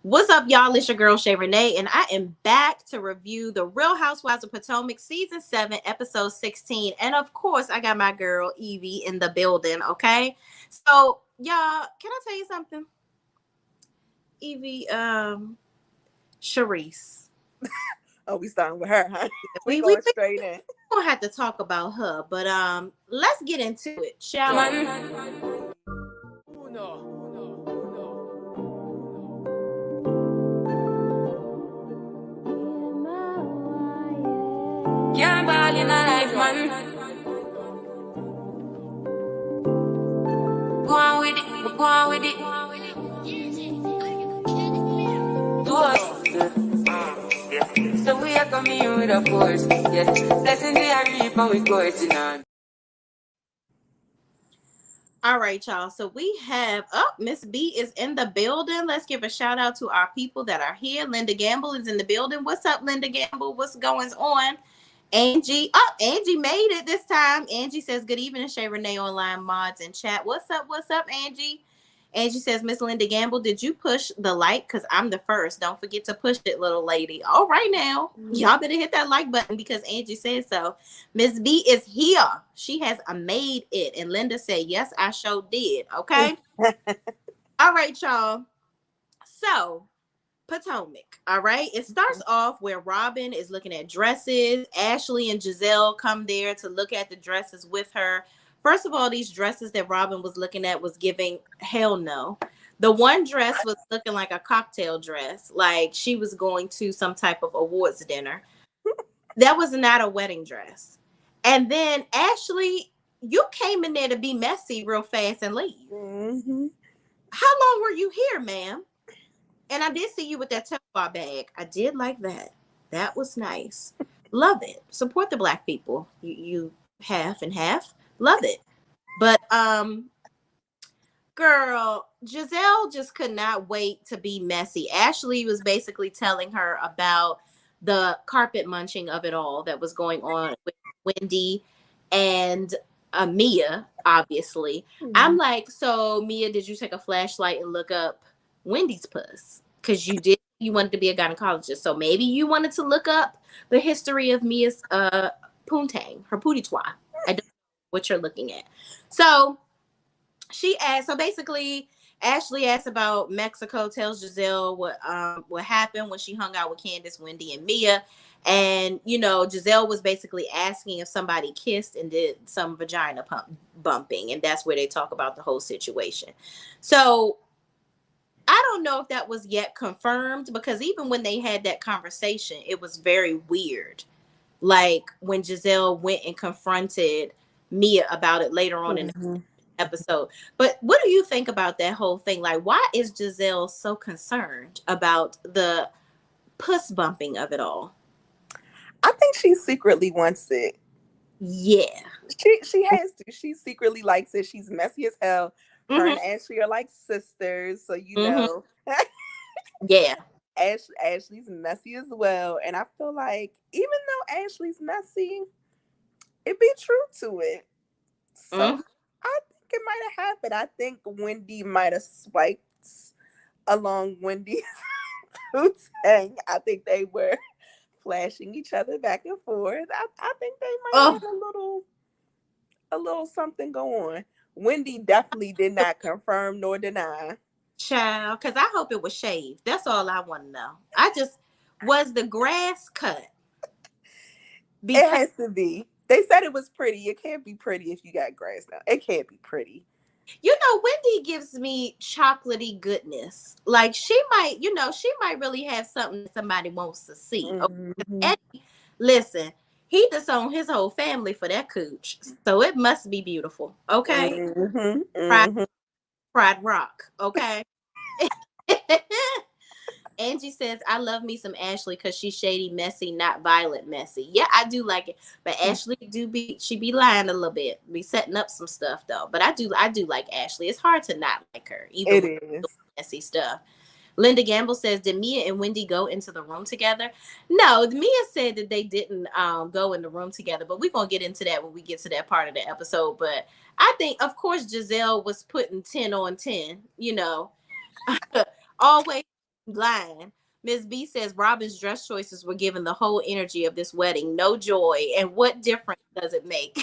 What's up, y'all? It's your girl Shay Renee, and I am back to review the Real Housewives of Potomac season 7, episode 16. And of course, I got my girl Evie in the building. Okay, so y'all, can I tell you something? Evie, Sharice. Oh, we starting with her, huh? We We going straight in. don't have to talk about her, but let's get into it, shall we? Can't ball in a life, man. Go on with it, go on with it. Do us. So we are coming in with a force, yeah. Blessing the reap and we coursing on. All right, y'all. So we have Miss B is in the building. Let's give a shout out to our people that are here. Linda Gamble is in the building. What's up, Linda Gamble? What's going on? Angie. Oh, Angie made it this time. Angie says, good evening, Shay Renee online mods and chat. What's up? What's up, Angie? Angie says, Miss Linda Gamble, did you push the like? Because I'm the first. Don't forget to push it, little lady. All right now. Y'all better hit that like button because Angie said so. Miss B is here. She has made it. And Linda said, yes, I sure did. Okay. All right, y'all. So Potomac. All right. It starts off where Robin is looking at dresses. Ashley and Giselle come there to look at the dresses with her. First of all, these dresses that Robin was looking at was giving hell no. The one dress was looking like a cocktail dress, like she was going to some type of awards dinner. That was not a wedding dress. And then Ashley, you came in there to be messy real fast and leave. Mm-hmm. How long were you here, ma'am? And I did see you with that Tupperware bag. I did like that. That was nice. Love it. Support the Black people. You half and half. Love it. But girl, Giselle just could not wait to be messy. Ashley was basically telling her about the carpet munching of it all that was going on with Wendy and Mia, obviously. Mm-hmm. I'm like, so Mia, did you take a flashlight and look up Wendy's puss? Because you wanted to be a gynecologist. So maybe you wanted to look up the history of Mia's poontang, her pootie-twa. I don't know what you're looking at. So she asked, so basically Ashley asked about Mexico, tells Giselle what happened when she hung out with Candace, Wendy, and Mia. And, you know, Giselle was basically asking if somebody kissed and did some vagina bumping. And that's where they talk about the whole situation. So I don't know if that was yet confirmed, because even when they had that conversation, it was very weird. Like when Giselle went and confronted Mia about it later on in the episode. But what do you think about that whole thing? Like, why is Giselle so concerned about the puss bumping of it all? I think she secretly wants it. Yeah. She has to. She secretly likes it. She's messy as hell. Her and Ashley are like sisters, so you know. Yeah. Ashley's messy as well. And I feel like even though Ashley's messy, it be true to it. So I think it might have happened. I think Wendy might have swiped along Wendy's poontang. I think they were flashing each other back and forth. I think they might have a little something going. Wendy definitely did not confirm nor deny. Child, because I hope it was shaved. That's all I want to know. Was the grass cut? It has to be. They said it was pretty. It can't be pretty if you got grass now. It can't be pretty. You know, Wendy gives me chocolatey goodness. Like she might really have something that somebody wants to see. Mm-hmm. Eddie, listen, he disowned his whole family for that cooch. So it must be beautiful. Okay. Pride rock. Okay. Angie says, I love me some Ashley because she's shady, messy, not violent, messy. Yeah, I do like it. But Ashley she be lying a little bit. Be setting up some stuff though. But I do like Ashley. It's hard to not like her, even with messy stuff. Linda Gamble says, did Mia and Wendy go into the room together? No, Mia said that they didn't go in the room together, but we're going to get into that when we get to that part of the episode. But I think, of course, Giselle was putting 10 on 10, you know, always line. Miss B says Robin's dress choices were given the whole energy of this wedding. No joy. And what difference does it make?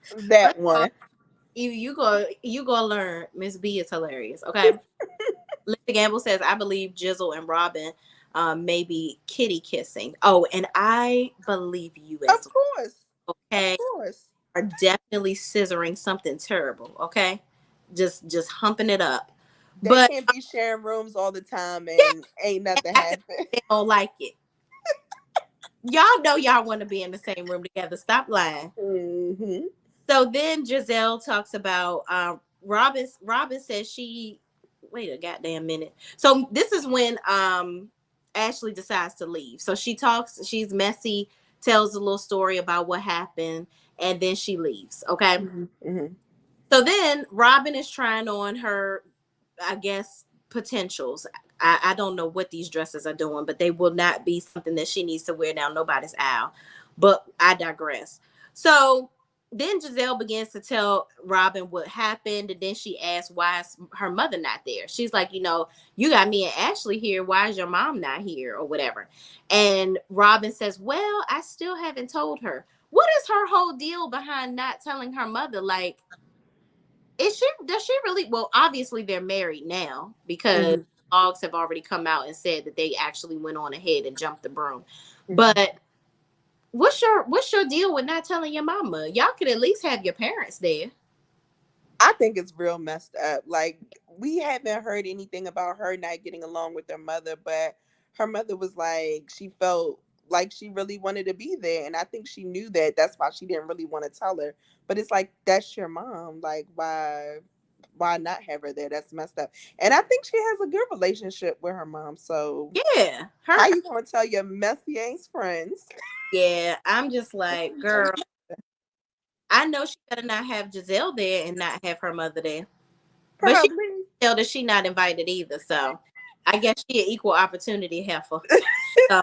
First That of all, one. you go learn. Miss B is hilarious. Okay. Linda Gamble says, I believe Jizzle and Robin maybe kitty kissing. Oh, and I believe you Of as course. well. Of Okay. course. Are definitely scissoring something terrible. Okay. Just humping it up. They But can't be sharing rooms all the time yeah, and ain't and nothing acting happen. like they don't like it. Y'all know y'all want to be in the same room together. Stop lying. Mm-hmm. So then Giselle talks about Robin says she wait a goddamn minute. So this is when Ashley decides to leave. So she talks, she's messy, tells a little story about what happened, and then she leaves. Okay. Mm-hmm. So then Robin is trying on her, I guess, potentials. I don't know what these dresses are doing, but they will not be something that she needs to wear down nobody's aisle. But I digress. So then Giselle begins to tell Robin what happened, and then she asks why is her mother not there. She's like, you got me and Ashley here. Why is your mom not here, or whatever? And Robin says, well, I still haven't told her. What is her whole deal behind not telling her mother? Like, does she really, well, obviously they're married now because Mm-hmm. dogs have already come out and said that they actually went on ahead and jumped the broom. Mm-hmm. But what's your deal with not telling your mama? Y'all could at least have your parents there. I think it's real messed up. Like, we haven't heard anything about her not getting along with her mother, but her mother was like, she felt like she really wanted to be there. And I think she knew that. That's why she didn't really want to tell her. But it's like, that's your mom. Like, why not have her there? That's messed up. And I think she has a good relationship with her mom. So Yeah. how you gonna tell your messy ass friends? Yeah, I'm just like, girl, I know she better not have Giselle there and not have her mother there. But she Probably. tell that she not invited either. So I guess she an equal opportunity heifer. So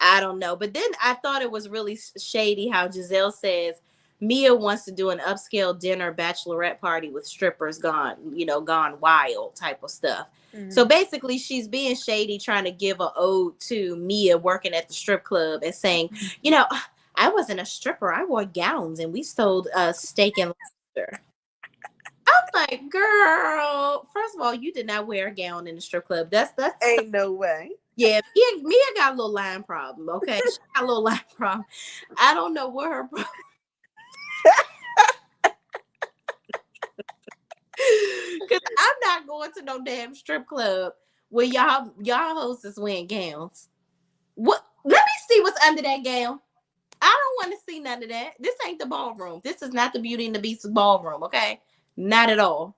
I don't know. But then I thought it was really shady how Giselle says Mia wants to do an upscale dinner bachelorette party with strippers gone wild type of stuff. So Mhm. basically, she's being shady, trying to give a ode to Mia working at the strip club and saying, you know, I wasn't a stripper. I wore gowns and we sold steak and lobster. I'm like, girl, first of all, you did not wear a gown in the strip club. That's Ain't no way. yeah, Mia got a little line problem. Okay, she got a little line problem. I don't know what her problem. Cause I'm not going to no damn strip club where y'all hostess wearing gowns. What? Let me see what's under that gown. I don't want to see none of that. This ain't the ballroom. This is not the Beauty and the Beast ballroom. Okay, not at all.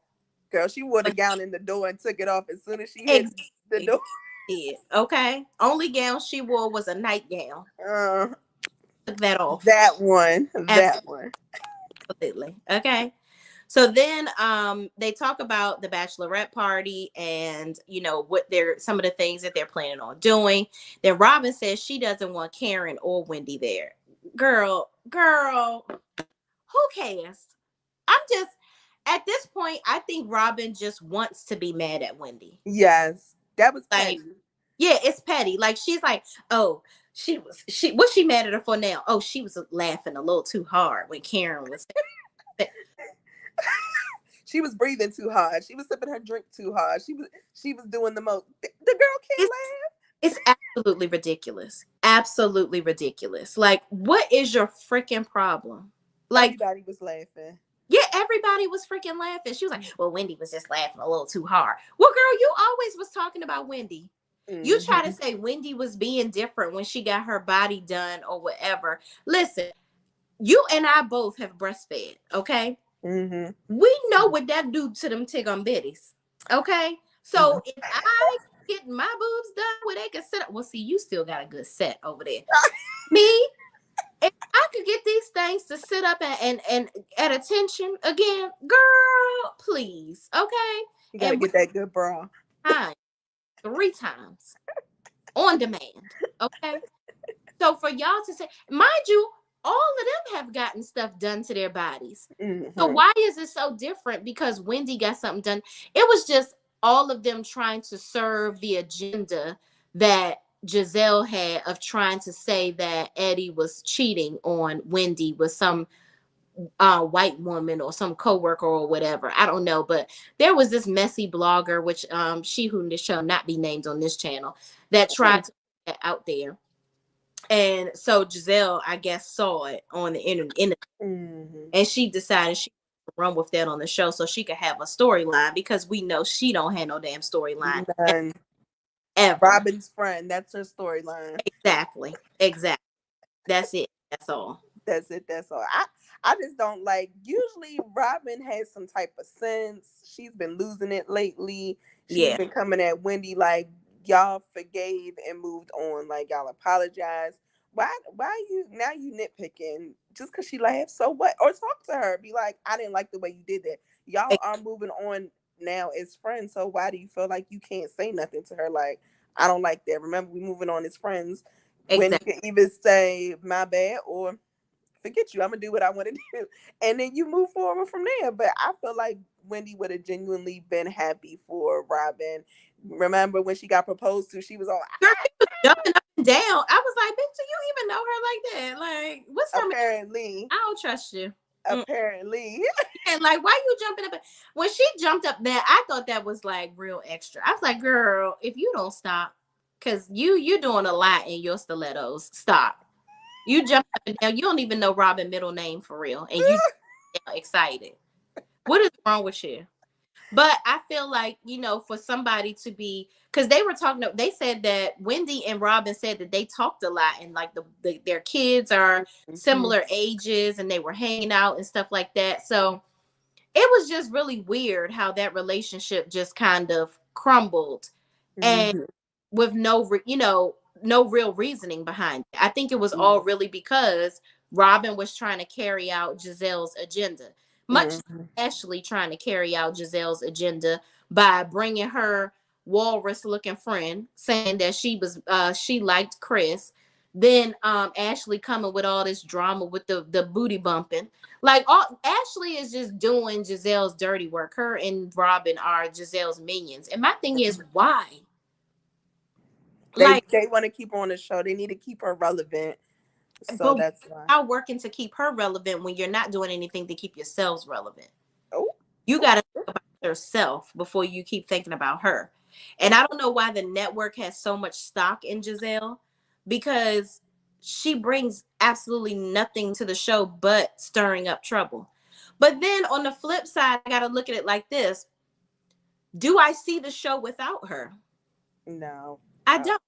Girl, she wore the gown in the door and took it off as soon as she hit the Exactly. door. Yeah. Okay. Only gown she wore was a nightgown. Uh, Took that off. that one. That one. Absolutely. Okay. So then they talk about the bachelorette party and what they're some of the things that they're planning on doing. Then Robin says she doesn't want Karen or Wendy there. Girl, who cares? I'm just at this point, I think Robin just wants to be mad at Wendy. Yes. That was Like, petty. yeah, it's petty. Like she's like, oh, she what's she mad at her for now? Oh, she was laughing a little too hard when Karen was She was breathing too hard. She was sipping her drink too hard. She was doing the most. The girl can't laugh. it's absolutely ridiculous. Absolutely ridiculous. Like, what is your freaking problem? Like, Everybody was laughing. yeah, everybody was freaking laughing. She was like, well, Wendy was just laughing a little too hard. Well, girl, you always was talking about Wendy. You try to Mm-hmm. say Wendy was being different when she got her body done or whatever. Listen, you and I both have breastfed, okay? Mm-hmm. We know what that do to them tigum bitties. Okay. So if I get my boobs done where they can sit up, well, see, you still got a good set over there. Me, if I could get these things to sit up and at attention again, girl, please. Okay. You gotta And get that good bra. time 3 times on demand. Okay. So for y'all to say, mind you, all of them have gotten stuff done to their bodies. So Mm-hmm. why is it so different because Wendy got something done? It was just all of them trying to serve the agenda that Giselle had of trying to say that Eddie was cheating on Wendy with some white woman or some coworker or whatever. I don't know, but there was this messy blogger, which she who shall not be named on this channel, that tried to put that out there. And so Giselle, I guess, saw it on the internet, Mm-hmm. and she decided she would run with that on the show so she could have a storyline because we know she don't have no damn storyline None. ever. Robin's friend. That's her storyline. Exactly. Exactly. That's it. That's all. That's it. That's all. I just don't like. Usually, Robin has some type of sense. She's been losing it lately. She's Yeah. been coming at Wendy like y'all forgave and moved on. Like y'all apologize. Why you now you nitpicking just because she laughs? So what? Or talk to her. Be like, I didn't like the way you did that. Y'all are moving on now as friends. So why do you feel like you can't say nothing to her? Like I don't like that. Remember, we moving on as friends. When you Exactly. can either say my bad or forget you. I'm gonna do what I want to do, and then you move forward from there. But I feel like Wendy would have genuinely been happy for Robin. Remember when she got proposed to? She was all Girl, she was jumping up and down. I was like, bitch, do you even know her like that? Like, what's her name? apparently, I don't trust you. Mm. apparently. And like, why you jumping up? When she jumped up there, I thought that was like real extra. I was like, girl, if you don't stop, because you're doing a lot in your stilettos. Stop. You jump up and down. You don't even know Robin middle name for real, and you excited. What is wrong with you? But I feel like, for somebody to be, because they were talking, they said that Wendy and Robin said that they talked a lot and like their kids are Mhm, similar ages and they were hanging out and stuff like that. So it was just really weird how that relationship just kind of crumbled. And mhm, with no real reasoning behind it. I think it was all mhm, really because Robin was trying to carry out Giselle's agenda, much like mhm, Ashley trying to carry out Giselle's agenda by bringing her walrus looking friend, saying that she liked Chris. Then Ashley coming with all this drama with the booty bumping. Like all Ashley is just doing Giselle's dirty work. Her and Robin are Giselle's minions. And my thing is, why? They Like, they want to keep her on the show. They need to keep her relevant. So but that's why. how working to keep her relevant when you're not doing anything to keep yourselves relevant? Oh, You oh, got to think about yourself before you keep thinking about her. And I don't know why the network has so much stock in Giselle because she brings absolutely nothing to the show but stirring up trouble. But then on the flip side, I got to look at it like this. Do I see the show without her? no. I Uh, don't.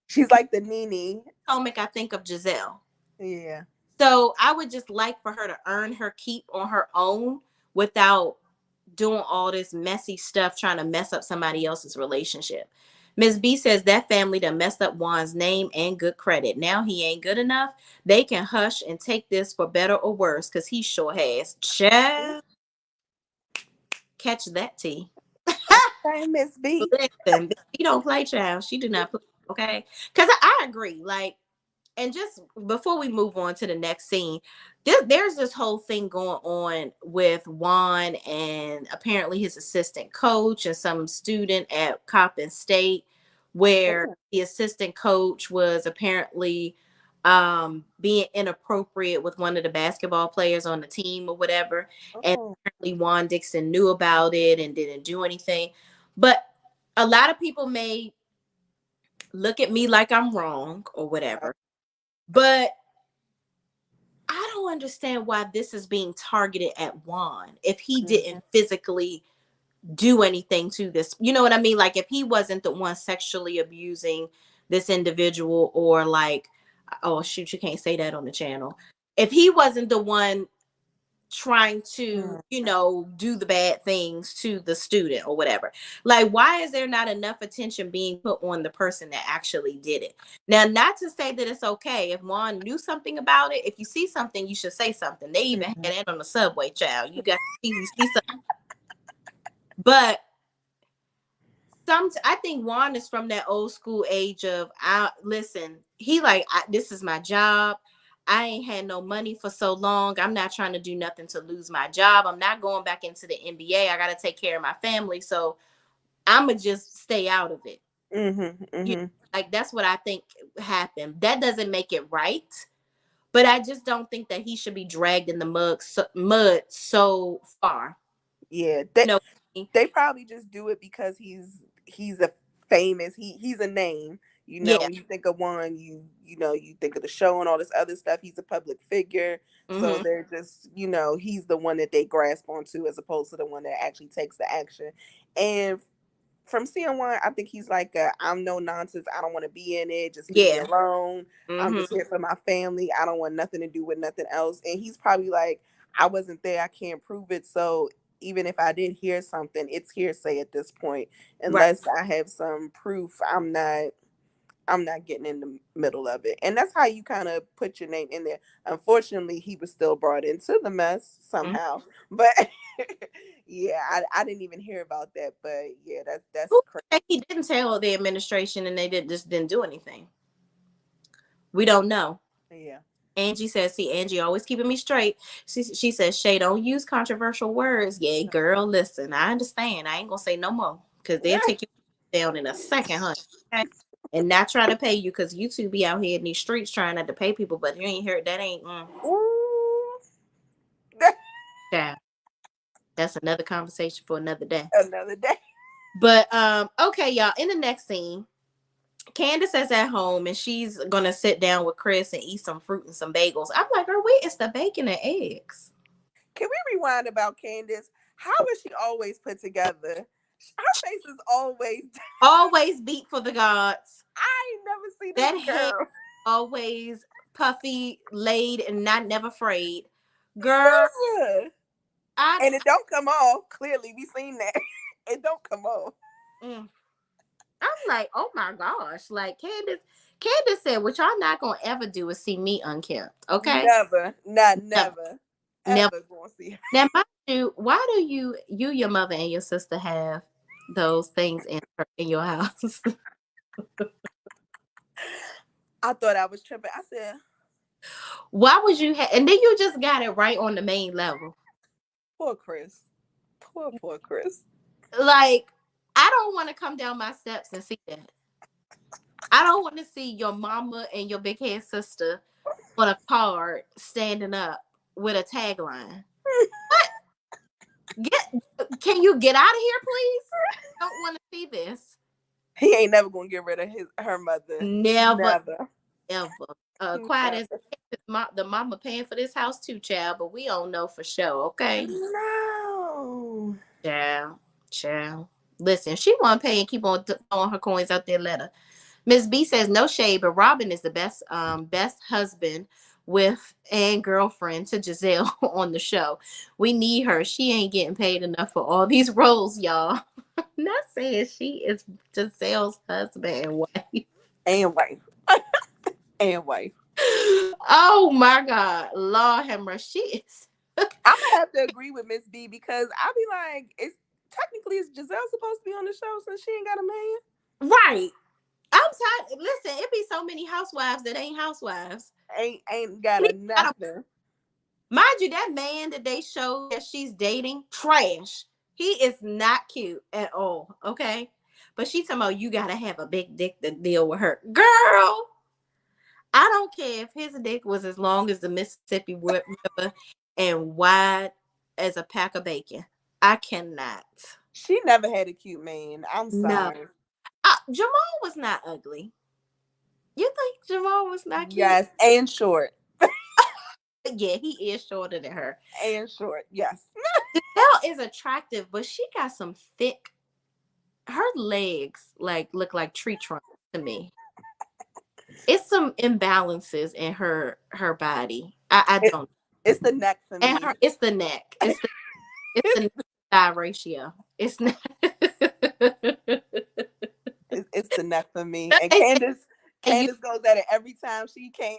she's like the Nene. Potomac, I think of Giselle. Yeah. So I would just like for her to earn her keep on her own without doing all this messy stuff trying to mess up somebody else's relationship. Ms. B says that family done messed up Juan's name and good credit. Now he ain't good enough. They can hush and take this for better or worse because he sure has. Child, catch that tea. Okay, Miss B. Listen, she don't play, child. She do not play. Okay, because I agree. Like, and just before we move on to the next scene, there's this whole thing going on with Juan and apparently his assistant coach and some student at Coppin State, where Oh, the assistant coach was apparently being inappropriate with one of the basketball players on the team or whatever. And oh. apparently Juan Dixon knew about it and didn't do anything. But a lot of people may look at me like I'm wrong or whatever. But I don't understand why this is being targeted at Juan if he Mhm, didn't physically do anything to this. You know what I mean? Like if he wasn't the one sexually abusing this individual or like, oh shoot, you can't say that on the channel. If he wasn't the one trying to, mhm, do the bad things to the student or whatever. Like, why is there not enough attention being put on the person that actually did it? Now, not to say that it's okay if Juan knew something about it. If you see something, you should say something. They even mhm, had that on the subway, child. You see something. But I think Juan is from that old school age of I listen, he like this is my job. I ain't had no money for so long. I'm not trying to do nothing to lose my job. I'm not going back into the NBA. I got to take care of my family. So I'm going to just stay out of it. Mm-hmm, You mm-hmm. like, that's what I think happened. That doesn't make it right. But I just don't think that he should be dragged in the mud so far. Yeah, No. they probably just do it because he's a famous he's a name. You know, Yeah. when you think of one, you know, you think of the show and all this other stuff. He's a public figure, so Mm-hmm. they're just, you know, he's the one that they grasp onto as opposed to the one that actually takes the action. And from seeing one, I think he's like, I'm no nonsense. I don't want to be in it. Just leave me Yeah. alone. I'm Mm-hmm. just here for my family. I don't want nothing to do with nothing else. And he's probably like, I wasn't there. I can't prove it. So even if I did hear something, it's hearsay at this point. Right. Unless I have some proof, I'm not getting in the middle of it. And that's how you kind of put your name in there. Unfortunately, he was still brought into the mess Mm-hmm. somehow. But yeah, I didn't even hear about that. But yeah, that's Who crazy. said he didn't tell the administration and they just didn't do anything? We don't know. Yeah. Angie says, see, Angie always keeping me straight. She says, Shay, don't use controversial words. Yeah, girl, listen, I understand. I ain't going to say no more because they'll take you down in a second, honey. Okay? And not try to pay you because you two be out here in these streets trying not to pay people, but you ain't heard that ain't. Ooh. Yeah, that's another conversation for another day. Another day. But okay, y'all. In the next scene, Candace is at home and she's gonna sit down with Chris and eat some fruit and some bagels. I'm like, girl, where is the bacon and eggs? Can we rewind about Candace? How is she always put together? Her face is always. Always beat for the gods. I ain't never seen That this hair girl. always puffy, laid, and not never frayed. Girl, Yeah. I And it don't come off. Clearly, we seen that. It don't come off. mm, I'm like, oh my gosh. Like Candace said, what y'all not gonna ever do is see me unkept. Okay? Never, not Never. never, Never. ever gonna see her. Now, mind you, why do you, your mother, and your sister have those things in your house? I thought I was tripping. I said, Why would you have? And then you just got it right on the main level. poor Chris. Poor Chris. Like, I don't want to come down my steps and see that. I don't want to see your mama and your big head sister on a card standing up with a tagline. Can you get out of here, please? I don't want to see this. He ain't never gonna get rid of her mother. Never, Never. ever. Quiet as the mama paying for this house too, child, but we don't know for sure, okay? No. Child. Listen, she want to pay and keep on throwing her coins out there. Let her. Miss B says no shade, but Robin is the best husband with and girlfriend to Giselle on the show. We need her. She ain't getting paid enough for all these roles, y'all. Not saying she is Giselle's husband and wife. And wife. And wife. Oh my God, Lord have mercy. She is. I'm gonna have to agree with Miss B because I be like, is Giselle supposed to be on the show since she ain't got a man? Right. I'm tired. Listen, it be so many housewives that ain't housewives. Ain't got a nothing. Mind you, that man that they show that she's dating, trash. He is not cute at all. Okay. But she talking about you gotta have a big dick to deal with her. Girl, I don't care if his dick was as long as the Mississippi River and wide as a pack of bacon. I cannot. She never had a cute man. I'm No. sorry. Jamal was not ugly. You think Jamal was not cute? Yes, and short. Yeah, he is shorter than her. And short, yes. Giselle is attractive, but she got some thick. Her legs look like tree trunks to me. It's some imbalances in her body. I don't. It's the neck for me. And it's the neck. It's the neck thigh ratio. It's not. It's the neck for me. And Candace goes at it every time she can.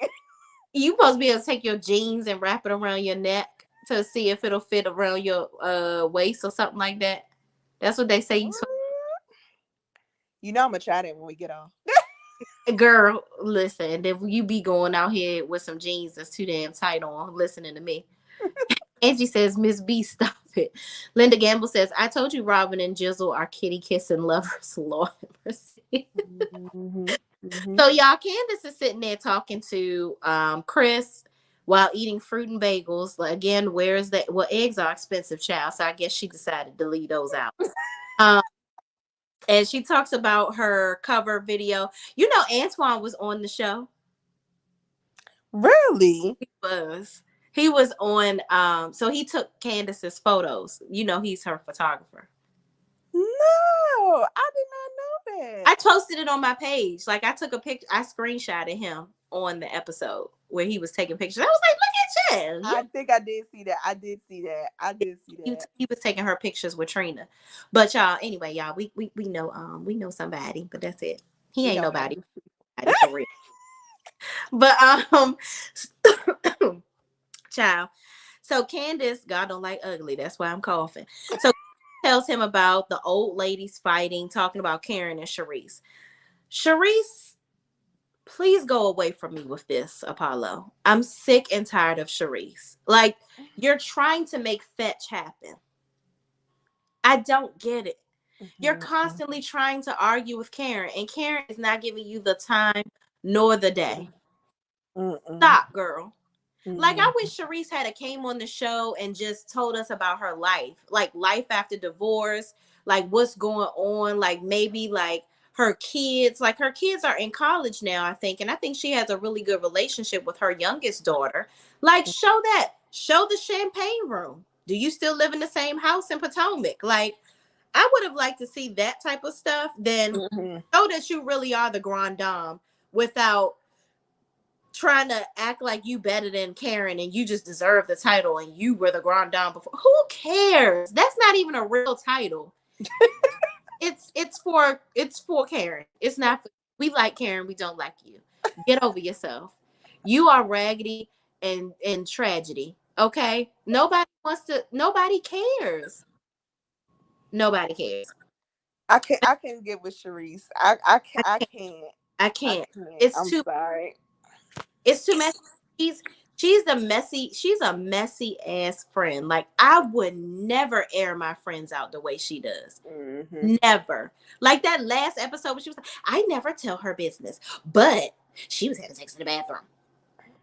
You supposed to be able to take your jeans and wrap it around your neck to see if it'll fit around your waist or something like that. That's what they say. You know I'm gonna try that when we get off. Girl, listen, if you be going out here with some jeans that's too damn tight on, listening to me. Angie says, Miss B, stop it. Linda Gamble says, I told you Robin and Jizzle are kitty kissing lovers. Lord have mercy. Mm-hmm. Mm-hmm. So y'all, Candace is sitting there talking to Chris while eating fruit and bagels. Like, again, where is that? Well, eggs are expensive, child. So I guess she decided to leave those out. Um, and she talks about her cover video. You know, Antoine was on the show. Really? He was. He was on. So he took Candace's photos. You know, he's her photographer. No, I did not know I that. posted it on my page. Like I took a picture. I screenshotted him on the episode where he was taking pictures. I was like, look at you. I think I did see that. I did see that. I did see that. He was taking her pictures with Trina. But y'all, anyway, y'all, we know somebody, but that's it. He We ain't don't nobody know. for real. But child. So Candace, God don't like ugly. That's why I'm coughing. So tells him about the old ladies fighting, talking about Karen and Sharice. Sharice, please go away from me with this, Apollo. I'm sick and tired of Sharice. Like, you're trying to make fetch happen. I don't get it. You're Mm-hmm. constantly trying to argue with Karen, and Karen is not giving you the time nor the day. Mm-mm. Stop, girl. Like, I Mm-hmm. wish Sharice had a came on the show and just told us about her life, like life after divorce, like what's going on, like maybe like her kids are in college now, I think, and I think she has a really good relationship with her youngest daughter. Like, show the champagne room. Do you still live in the same house in Potomac? Like, I would have liked to see that type of stuff. Then Mm-hmm. show that you really are the grand dame without trying to act like you better than Karen and you just deserve the title and you were the grand dame before. Who cares? That's not even a real title. It's for Karen. It's not for, we like Karen, we don't like you. Get over yourself. You are raggedy and tragedy. Okay? Nobody cares. Nobody cares. I can't get with Sharice. I can't. I I can't. can't. I I can't. can't. It's I'm too sorry. It's too messy. She's she's a messy ass friend. Like I would never air my friends out the way she does. Mm-hmm. Never. Like that last episode where she was like, I never tell her business, but she was having sex in the bathroom.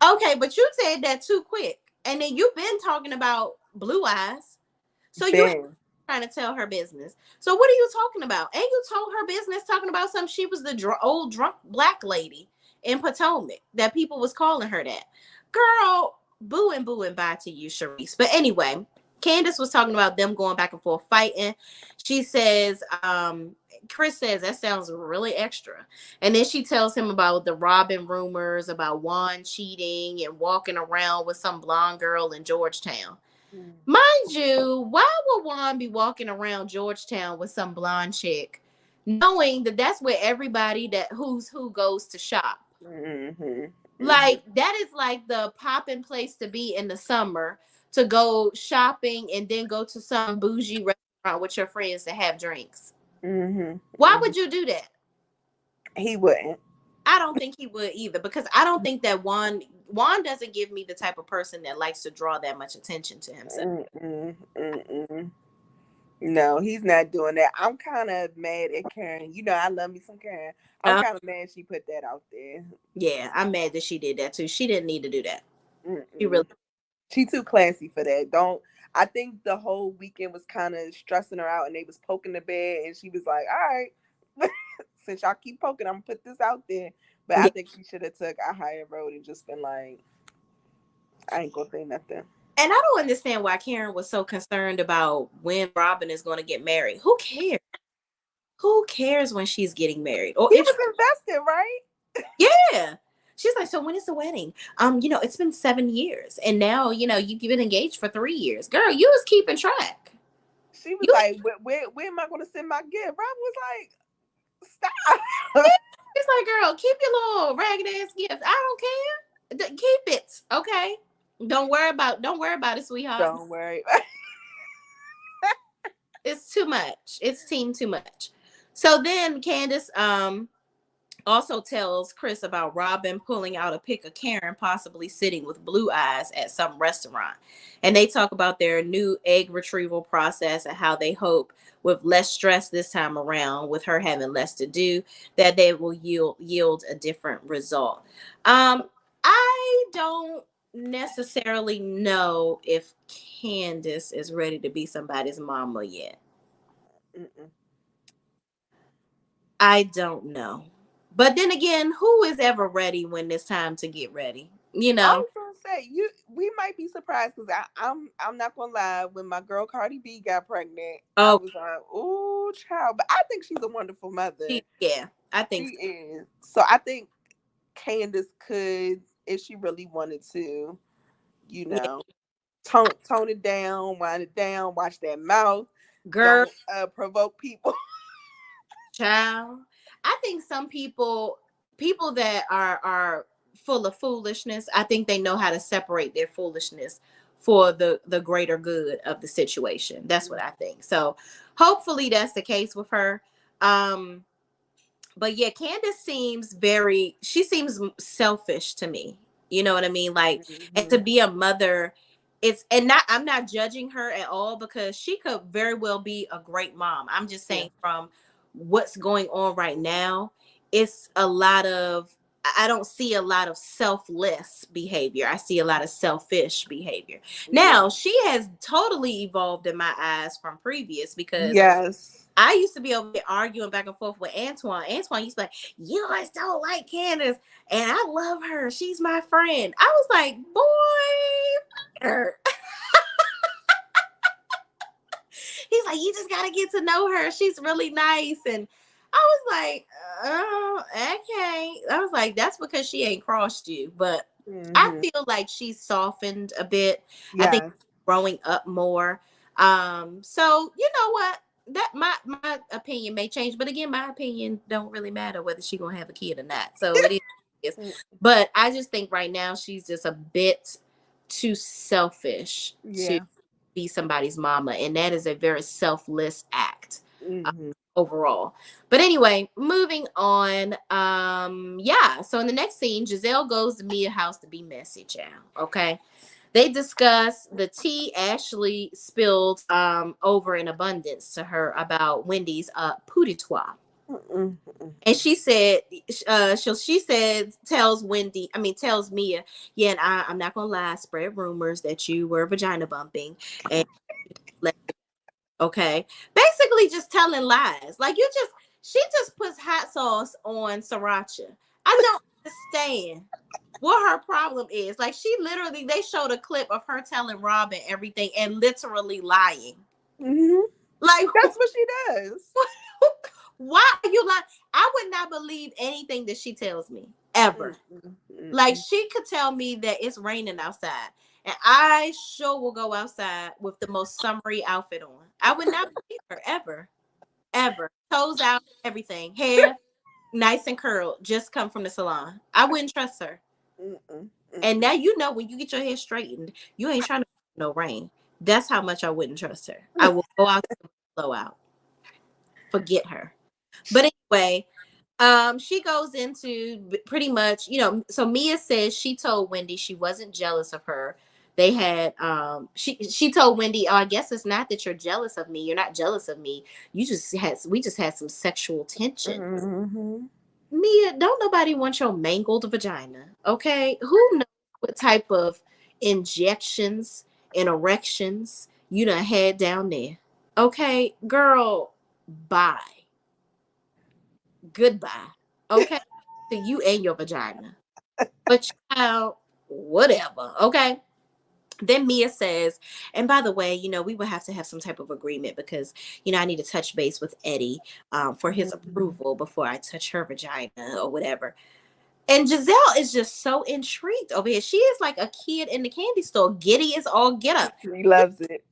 Okay, but you said that too quick. And then you've been talking about blue eyes. So you Ben. trying to tell her business. So what are you talking about? And you told her business talking about some she was the old drunk black lady in Potomac that people was calling her that. Girl, boo and bye to you, Sharice. But anyway, Candace was talking about them going back and forth fighting. She says, Chris says that sounds really extra. And then she tells him about the Robin rumors about Juan cheating and walking around with some blonde girl in Georgetown. Mind you, why would Juan be walking around Georgetown with some blonde chick, knowing that that's where everybody that who's who goes to shop? Mm-hmm. Mm-hmm. Like that is like the popping place to be in the summer to go shopping and then go to some bougie restaurant with your friends to have drinks. Mm-hmm. Why Mm-hmm. would you do that? He wouldn't. I don't think he would either because I don't think that Juan doesn't give me the type of person that likes to draw that much attention to himself. Mm-mm. Mm-mm. No, he's not doing that. I'm kind of mad at Karen. You know, I love me some Karen. I'm kind of mad she put that out there. Yeah, I'm mad that she did that too. She didn't need to do that. She Mm-mm. really. She too classy for that. Don't. I think the whole weekend was kind of stressing her out, and they was poking the bed, and she was like, "All right, since y'all keep poking, I'm gonna put this out there." But I Yeah. think she should have took a higher road and just been like, "I ain't gonna say nothing." And I don't understand why Karen was so concerned about when Robin is going to get married. Who cares? Who cares when she's getting married? Or He if was invested, right? yeah. She's like, so when is the wedding? It's been 7 years. And now, you've been engaged for 3 years. Girl, you was keeping track. She was You like, where am I gonna send my gift? Robin was like, stop. It's like, girl, keep your little ragged ass gift. I don't care. Keep it. Okay. Don't worry about it, sweetheart. Don't worry. It's too much. It's team too much. So then Candace, also tells Chris about Robin pulling out a pic of Karen possibly sitting with blue eyes at some restaurant. And they talk about their new egg retrieval process and how they hope with less stress this time around, with her having less to do, that they will yield a different result. I don't necessarily know if Candace is ready to be somebody's mama yet. Mm-mm. I don't know. But then again, who is ever ready when it's time to get ready? You I know? was gonna say we might be surprised because I'm not gonna lie. When my girl Cardi B got pregnant, I Oh, was like, "Ooh, child!" But I think she's a wonderful mother. yeah, I She think so. is. So I think Candace could, if she really wanted to, you Yeah. know, tone it down, wind it down, watch that mouth, Girl, don't provoke people. child. I think some people that are full of foolishness, I think they know how to separate their foolishness for the greater good of the situation. That's what I think. So hopefully that's the case with her. Um but yeah, Candace seems she seems selfish to me. You know what I mean? Like, and to Hmm. be a mother, I'm not judging her at all because she could very well be a great mom. I'm just Yeah, saying from what's going on right now, it's a lot of, I don't see a lot of selfless behavior. I see a lot of selfish behavior. yeah, Now, she has totally evolved in my eyes from previous because yes. I used to be over there arguing back and forth with Antoine. Antoine used to be like, "You guys don't like Candace, and I love her. She's my friend." I was like, "Boy, her." He's like, "You just gotta get to know her. She's really nice." And I was like, "Oh, okay." I was like, "That's because she ain't crossed you." But I Hmm. feel like she's softened a bit. I think Yes. growing up more. So you know what? That my opinion may change, but again, my opinion don't really matter whether she gonna have a kid or not. So it is. Mm, But I just think right now she's just a bit too selfish to yeah. be somebody's mama, and that is a very selfless act Hmm. overall. But anyway, moving on. Yeah. So in the next scene, Giselle goes to Mia's house to be messy, child. Okay. They discuss the tea Ashley spilled over in abundance to her about Wendy's pouditoire. Mm-mm. And she said, she said, tells Wendy, I mean, tells Mia, yeah, and I'm not gonna lie, spread rumors that you were vagina bumping, and okay, basically just telling lies. Like she just puts hot sauce on sriracha. I don't understand what her problem is. Like they showed a clip of her telling Robin everything and literally lying. Hmm. Like, That's what she does. why are you lying? I would not believe anything that she tells me ever. Mm-mm. Like, Mm-mm. she could tell me that it's raining outside, and I sure will go outside with the most summery outfit on. I would not believe her ever, ever. Toes out, everything, hair nice and curled, just come from the salon. I wouldn't trust her. Mm-mm. And Mm-mm. now you know when you get your hair straightened, you ain't trying to no rain. That's how much I wouldn't trust her. I will go out to blow out. Forget her. But anyway, she goes into pretty much, so Mia says she told Wendy she wasn't jealous of her. They had she told Wendy, "Oh, I guess it's not that you're jealous of me. You're not jealous of me. We just had some sexual tension." Mm-hmm. Mia, don't nobody want your mangled vagina. Okay? Who knows what type of injections and erections you done had down there? Okay, girl, bye. Goodbye. Okay? To you and your vagina. But child, whatever. Okay? Then Mia says, and by the way, we would have to have some type of agreement because, I need to touch base with Eddie for his Mm-hmm. approval before I touch her vagina or whatever. And Giselle is just so intrigued over here. She is like a kid in the candy store. Giddy is all get up. She loves it.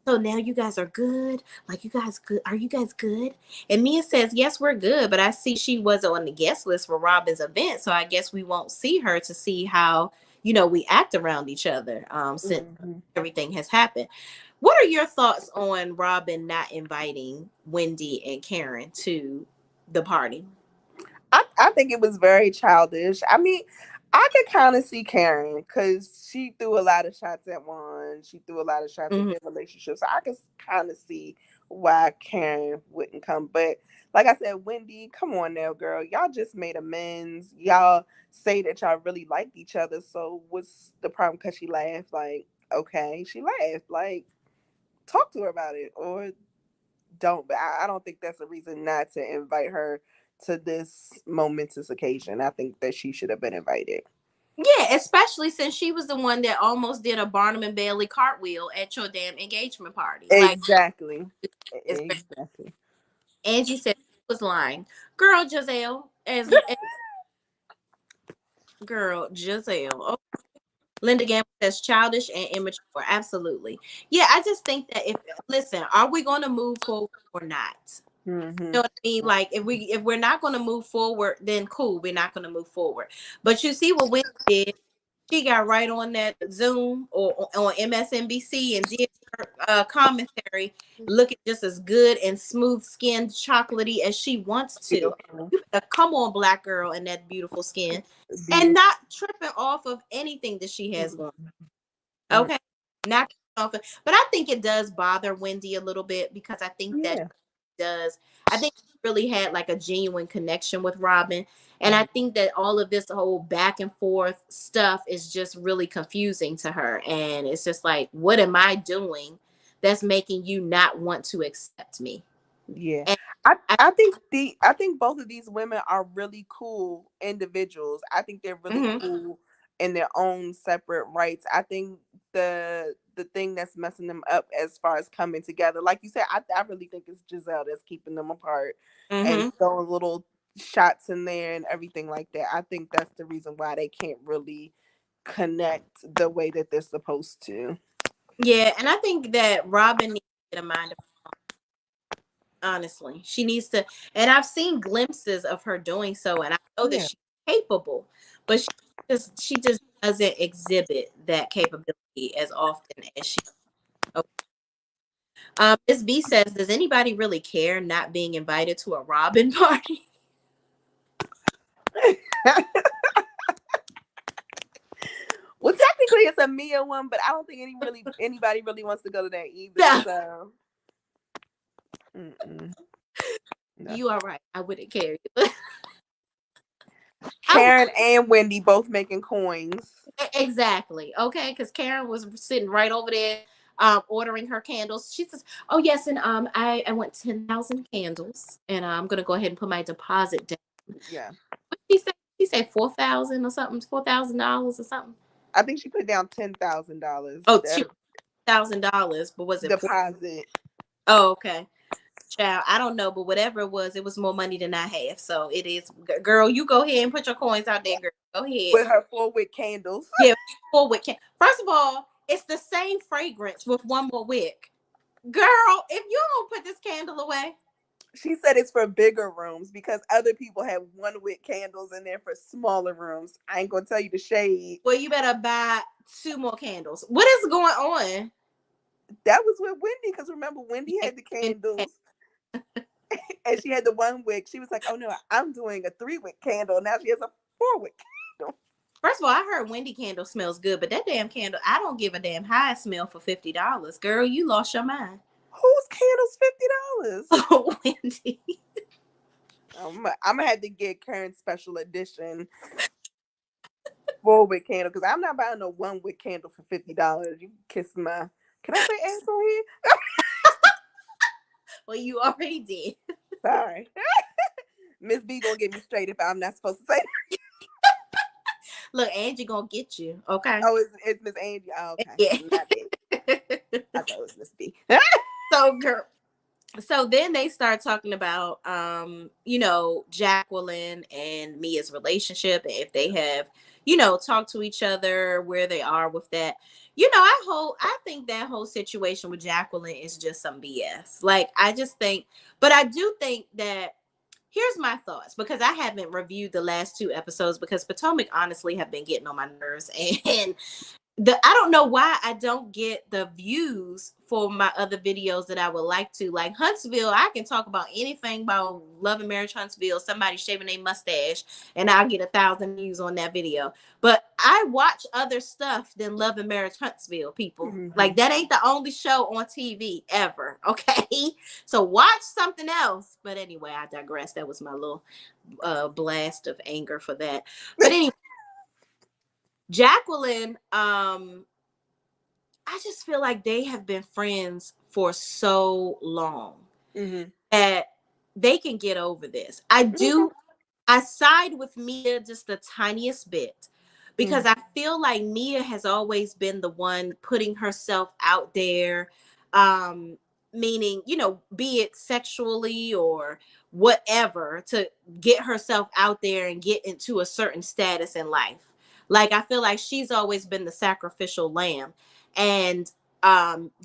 So now you guys are good. Like, you guys good? Are you guys good? And Mia says, yes, we're good. But I see she was on the guest list for Robin's event, so I guess we won't see her to see how we act around each other. Since Mm-hmm. everything has happened. What are your thoughts on Robin not inviting Wendy and Karen to the party? I think it was very childish. I mean, I could kind of see Karen because she threw a lot of shots at Juan. She threw a lot of shots at Mhm. their relationship. So I could kind of see why Karen wouldn't come. But like I said, Wendy, come on now, girl. Y'all just made amends. Y'all say that y'all really liked each other. So what's the problem? Because she laughed. Like, okay, she laughed. Like, talk to her about it or don't. But I don't think that's a reason not to invite her to this momentous occasion. I think that she should have been invited. Yeah, especially since she was the one that almost did a Barnum and Bailey cartwheel at your damn engagement party. Like, Exactly. it's Exactly. Angie said she was lying. Girl, Giselle, as girl, Giselle. Oh, Linda Gamble says childish and immature. Absolutely. Yeah, I just think that if listen, are we going to move forward or not? Mm-hmm. You know what I mean? Like if we're not going to move forward, then cool, we're not going to move forward. But you see what Wendy did? She got right on that Zoom or on MSNBC and did her commentary, looking just as good and smooth skinned, chocolatey as she wants to. Beautiful. You better come on, black girl, and that beautiful skin, and Beautiful. not tripping off of anything that she has going. Mm. Okay, not tripping off of, but I think it does bother Wendy a little bit because I think that Yeah. does. I think she really had like a genuine connection with Robin. And I Mhm. think that all of this whole back and forth stuff is just really confusing to her. And it's just like, what am I doing that's making you not want to accept me? Yeah. And I, I, I think both of these women are really cool individuals. I think they're really mhm, cool in their own separate rights. I think the thing that's messing them up as far as coming together, like you said, I really think it's Giselle that's keeping them apart and mhm. throwing little shots in there and everything like that. I think that's the reason why they can't really connect the way that they're supposed to. Yeah. And I think that Robin needs to get a mind of honestly. She needs to, and I've seen glimpses of her doing so, and I know that Yeah. she's capable, but she just doesn't exhibit that capability as often as she. Okay. Miss B says, "Does anybody really care not being invited to a Robin party?" Well, technically it's a Mia one, but I don't think anybody really wants to go to that either. No, So, mm-mm, no. you are right. I wouldn't care. I would Karen and Wendy both making coins. exactly okay because Karen was sitting right over there, ordering her candles. She says, "Oh yes, and I want 10,000 candles, and I'm gonna go ahead and put my deposit down." Yeah, What did she say? She said 4,000 or something, $4,000 or something. I think she put down $10,000. Oh, That $2,000, but was it four? deposit. Oh, okay. Child, I don't know, but whatever it was more money than I have. So it is, girl. You go ahead and put your coins out there, girl. Go ahead. With her 4 wick candles. Yeah, 4 wick. First of all, it's the same fragrance with one more wick. Girl, if you don't put this candle away, She said it's for bigger rooms because other people have 1 wick candles in there for smaller rooms. I ain't gonna tell you the shade. well, you better buy 2 more candles. What is going on? That was with Wendy because remember Wendy had the candles and she had the 1 wick. She was like, "Oh no, I'm doing a 3 wick candle." Now she has a 4 wick candle. First of all, I heard Wendy candle smells good, but that damn candle, I don't give a damn how it smell for $50. Girl, you lost your mind. Whose candles $50? Oh, Wendy. I'm gonna have to get Karen's special edition 4 wick candle because I'm not buying no 1 wick candle for $50. You kiss my. Can I say ass on here? Well, you already did. Sorry, Miss B gonna get me straight if I'm not supposed to say. Look, Angie gonna get you, okay? Oh, it's Miss Angie. Oh, okay, Yeah. not me. I thought it was Miss B. So, girl, so then they start talking about Jacqueline and Mia's relationship and if they have talked to each other, where they are with that. I think that whole situation with Jacqueline is just some BS. Like, I just think, but I do think that here's my thoughts because I haven't reviewed the last 2 episodes because Potomac honestly have been getting on my nerves, and I don't know why I don't get the views for my other videos that I would like to. Like Huntsville, I can talk about anything about Love and Marriage Huntsville, somebody shaving a mustache, and I'll get 1,000 views on that video. But I watch other stuff than Love and Marriage Huntsville, people. Like that ain't the only show on TV ever. Okay. So watch something else. But anyway, I digress. That was my little blast of anger for that. But anyway, Jacqueline, I just feel like they have been friends for so long that they can get over this. I side with Mia just the tiniest bit because I feel like Mia has always been the one putting herself out there, meaning, be it sexually or whatever, to get herself out there and get into a certain status in life. Like, I feel like she's always been the sacrificial lamb, and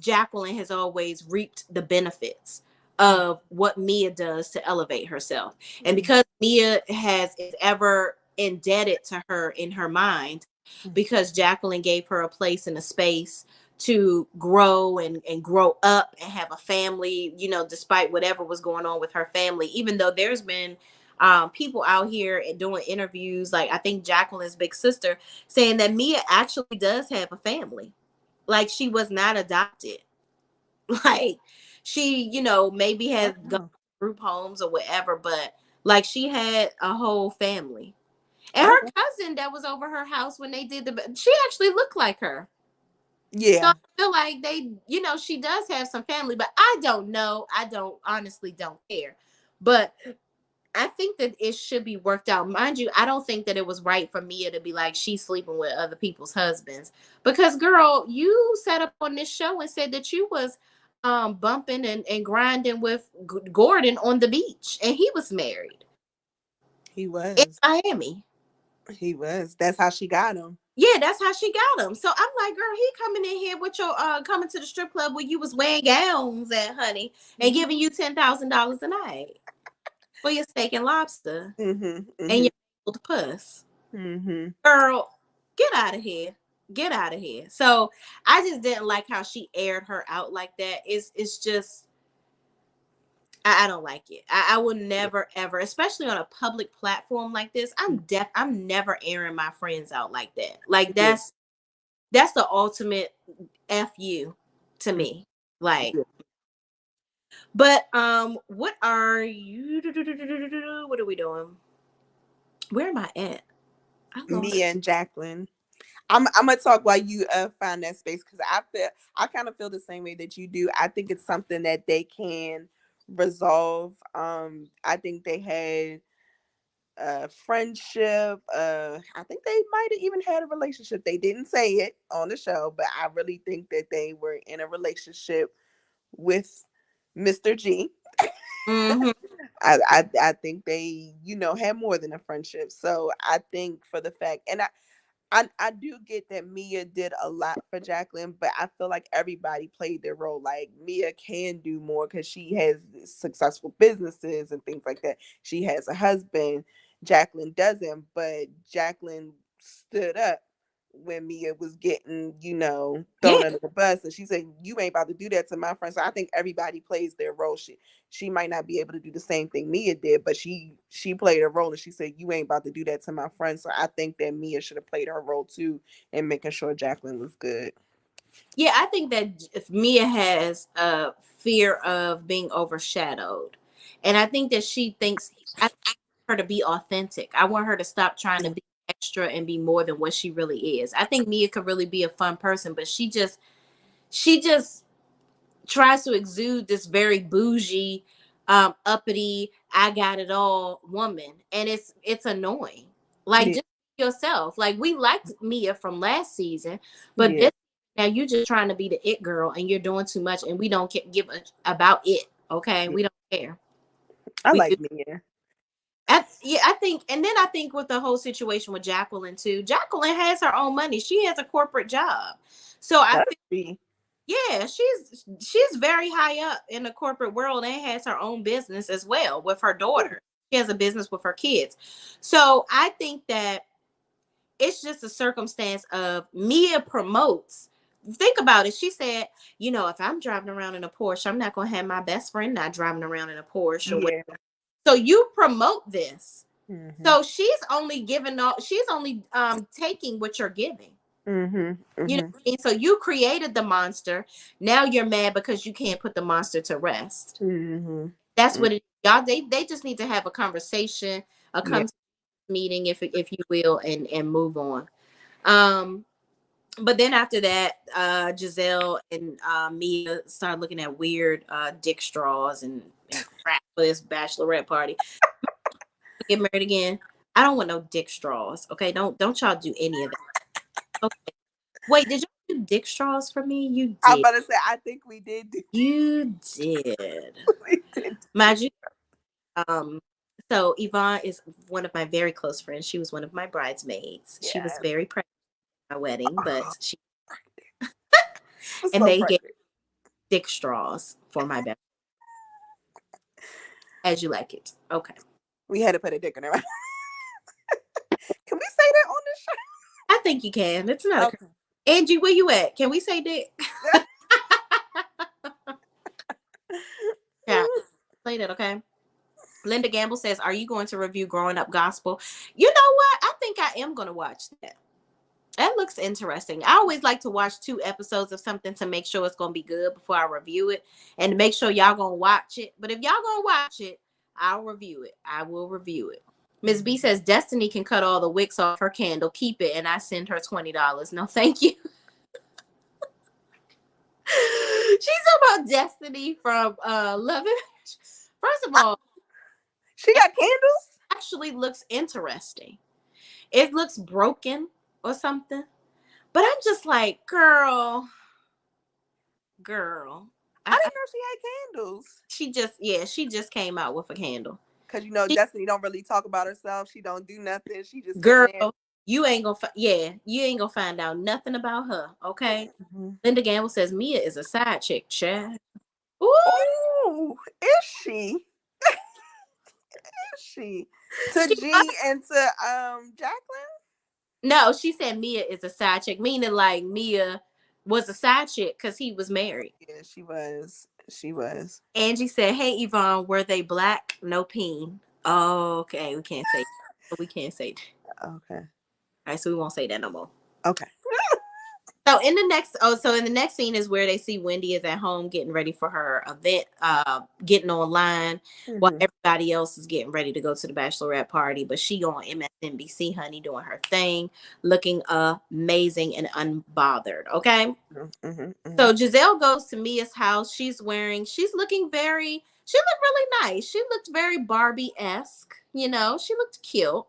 Jacqueline has always reaped the benefits of what Mia does to elevate herself. And because Mia is ever indebted to her in her mind, because Jacqueline gave her a place and a space to grow and grow up and have a family, despite whatever was going on with her family, even though there's been people out here and doing interviews, like I think Jacqueline's big sister, saying that Mia actually does have a family. Like she was not adopted. Like she, maybe has gone to group homes or whatever, but like she had a whole family. And her cousin that was over her house when they did she actually looked like her. So I feel like she does have some family, but I don't know. Honestly don't care. But I think that it should be worked out. Mind you, I don't think that it was right for Mia to be like she's sleeping with other people's husbands. Because girl, you sat up on this show and said that you was bumping and grinding with Gordon on the beach, and he was married. He In was. Miami. He was. That's how she got him. Yeah, that's how she got him. So I'm like, girl, he coming in here with your coming to the strip club where you was wearing gowns at, honey, and giving you $10,000 a night for your steak and lobster and your old puss. Girl, get out of here. Get out of here. So I just didn't like how she aired her out like that. It's just I don't like it. I will never ever, especially on a public platform like this. I'm never airing my friends out like that. Like that's the ultimate F you to me. Like, but what are you? What are we doing? Where am I at? I lost. Mia and Jacqueline. I'm gonna talk while you find that space, because I kind of feel the same way that you do. I think it's something that they can resolve. I think they had a friendship. I think they might have even had a relationship. They didn't say it on the show, but I really think that they were in a relationship with Mr. G. I think they, had more than a friendship. So I think for the fact, and I do get that Mia did a lot for Jacqueline, but I feel like everybody played their role. Like Mia can do more because she has successful businesses and things like that. She has a husband. Jacqueline doesn't, but Jacqueline stood up when Mia was getting, thrown Yeah. under the bus, and she said, "You ain't about to do that to my friend." So I think everybody plays their role. She might not be able to do the same thing Mia did, but she played a role, and she said, "You ain't about to do that to my friend." So I think that Mia should have played her role too in making sure Jacqueline was good. Yeah, I think that if Mia has a fear of being overshadowed, and I think that she thinks I want her to be authentic. I want her to stop trying to be extra and be more than what she really is. I think Mia could really be a fun person, but she just tries to exude this very bougie, uppity, I got it all woman, and it's annoying. Like Yeah, just be yourself. Like we liked Mia from last season, but yeah, this now you're just trying to be the it girl, and you're doing too much, and we don't give about it. Okay, yeah. we don't care. I We like do. Mia. I think, and then I think with the whole situation with Jacqueline too. Jacqueline has her own money. She has a corporate job, so I Does feel. she? Yeah, she's very high up in the corporate world and has her own business as well with her daughter. She has a business with her kids. So I think that it's just a circumstance of Mia promotes. Think about it. She said, if I'm driving around in a Porsche, I'm not going to have my best friend not driving around in a Porsche. Or Yeah. so you promote this. Mm-hmm. So she's only taking what you're giving. Mm-hmm. You know what I mean? So you created the monster. Now you're mad because you can't put the monster to rest. Mm-hmm. That's what it y'all they just need to have a conversation, a Yeah. meeting, if you will, and move on. But then after that, Giselle and Mia started looking at weird dick straws and crap for this bachelorette party. Get married again. I don't want no dick straws. Okay, don't y'all do any of that. Okay. Wait, did you do dick straws for me? You I'm did. about to say, I think we did. You did. We did. Mind you, so Yvonne is one of my very close friends. She was one of my bridesmaids. Yeah. She was very pregnant at my wedding, but she I'm and so they gave pregnant. dick straws for my best. As you like it. Okay. We had to put a dick in her mouth. Can we say that on the show? I think you can. It's not Okay. Angie, where you at? Can we say dick? Yeah. Say that, okay? Linda Gamble says, "Are you going to review Growing Up Gospel?" You know what? I think I am going to watch that. That looks interesting. I always like to watch 2 episodes of something to make sure it's going to be good before I review it, and to make sure y'all going to watch it. But if y'all going to watch it, I'll review it. I will review it. Miss B says, "Destiny can cut all the wicks off her candle. Keep it, and I send her $20. No, thank you." She's talking about Destiny from Love It. First of all, She got candles? actually looks interesting. It looks broken or something. But I'm just like, girl. I didn't know she had candles. She just came out with a candle. Cause Destiny don't really talk about herself. She don't do nothing. She just Girl, sitting there. you ain't gonna find out nothing about her, okay? Mm-hmm. Linda Gamble says Mia is a side chick, Chad. Ooh. Oh, is she? Is she? To G and to Jacqueline? No, she said Mia is a side chick, meaning like Mia was a side chick because he was married. Yeah, she was. She was. Angie said, "Hey Yvonne, were they black? No peen." Oh, okay, we can't say. We can't say. Okay. All right, so we won't say that no more. Okay. So in the next scene is where they see Wendy is at home getting ready for her event, getting online while everybody else is getting ready to go to the bachelorette party. But she on MSNBC, honey, doing her thing, looking amazing and unbothered. Okay. So Giselle goes to Mia's house. She looked really nice. She looked very Barbie-esque, she looked cute.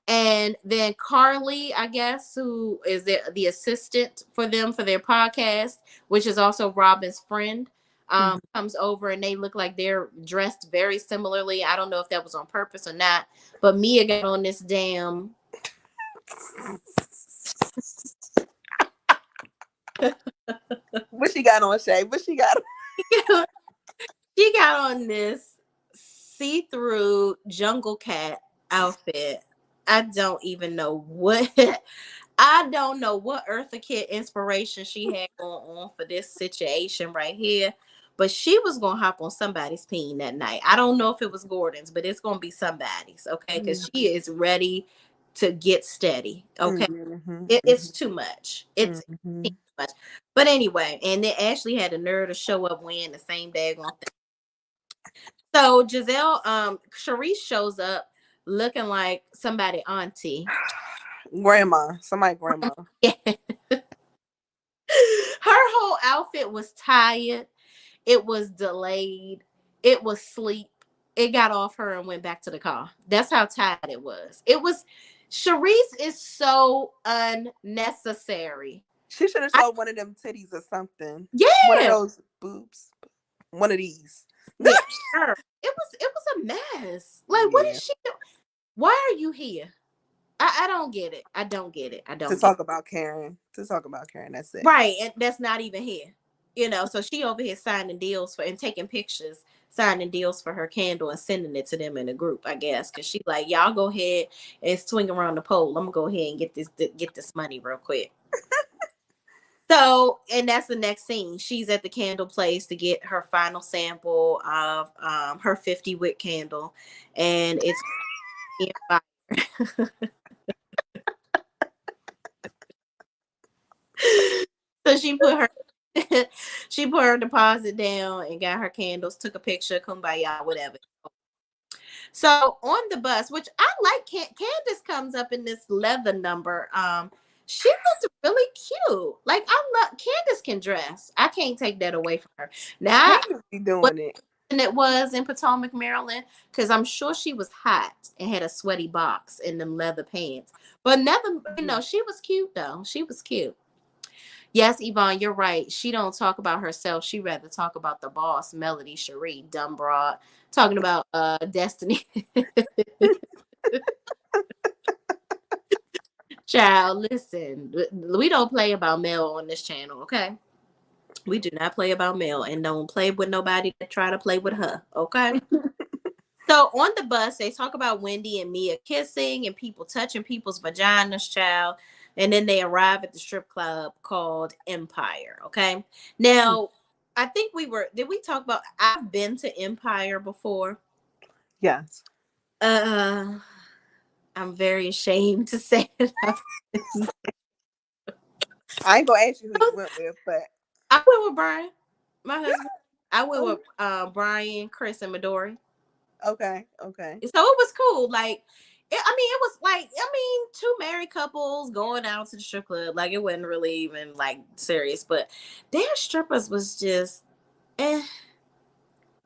And then Carly, I guess, who is the assistant for them for their podcast, which is also Robin's friend, comes over, and they look like they're dressed very similarly. I don't know if that was on purpose or not, but Mia got on this damn. What she got on, Shay? What she got on? She got on this see-through jungle cat outfit. I don't even know what Eartha Kitt inspiration she had going on for this situation right here. But she was gonna hop on somebody's peen that night. I don't know if it was Gordon's, but it's gonna be somebody's, okay? Because she is ready to get steady. Okay. It's too much. It's too much. But anyway, and then Ashley had the nerve to show up wearing the same daggone thing. So Sharice shows up looking like somebody auntie. Somebody grandma. Yeah. Her whole outfit was tired. It was delayed. It was sleep. It got off her and went back to the car. That's how tired it was. Sharice is so unnecessary. She should have showed one of them titties or something. Yeah. One of those boobs. One of these. Yeah. It was a mess. Like, what is she doing? Why are you here? I don't get it. I don't get it. To talk about Karen. That's it. Right. And that's not even here. So she over here signing deals for and taking pictures, signing deals for her candle and sending it to them in a group, I guess, because she like, y'all go ahead and swing around the pole. I'm gonna go ahead and get this money real quick. So, and that's the next scene. She's at the candle place to get her final sample of her 50 wick candle, and it's so she put her deposit down and got her candles, took a picture, kumbaya, whatever. So on the bus, which I like, Candace comes up in this leather number. She was really cute. Like I love Candace can dress. I can't take that away from her. Now, Candace be doing it. and it was in Potomac, Maryland, because I'm sure she was hot and had a sweaty box in them leather pants. But never, she was cute though. She was cute. Yes, Yvonne, you're right. She don't talk about herself. She rather talk about the boss, Melody Cherie, dumb broad, talking about Destiny. Child, listen, we don't play about Mel on this channel, okay? We do not play about Mel and don't play with nobody that try to play with her, okay? So on the bus, they talk about Wendy and Mia kissing and people touching people's vaginas, child. And then they arrive at the strip club called Empire. Okay. Now, I think did we talk about, I've been to Empire before. Yes. I'm very ashamed to say that. I ain't gonna ask you who you went with, but I went with Brian, my husband. I went with Brian, Chris, and Midori. Okay. So it was cool. Like, it was like, two married couples going out to the strip club. Like, it wasn't really even like serious, but their strippers was just, eh.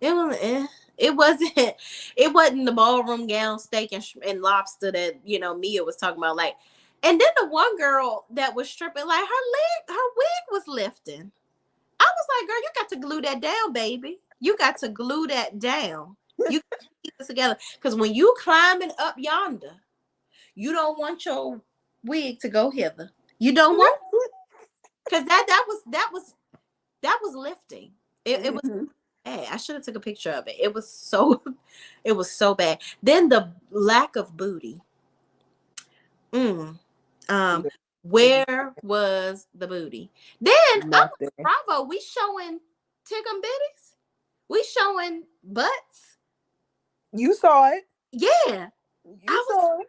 It was, eh. It wasn't the ballroom gown, steak, and lobster that Mia was talking about. Like, and then the one girl that was stripping, like her wig was lifting. I was like, girl, you got to glue that down, baby. You got to glue that down. You keep this together. Because when you climbing up yonder, you don't want your wig to go hither. You don't want, because that was lifting. It was bad. I should have took a picture of it. It was so bad. Then the lack of booty. Where was the booty? Then up with Bravo, we showing Tigum Bitties. We showing butts. You saw it. Yeah. You saw it.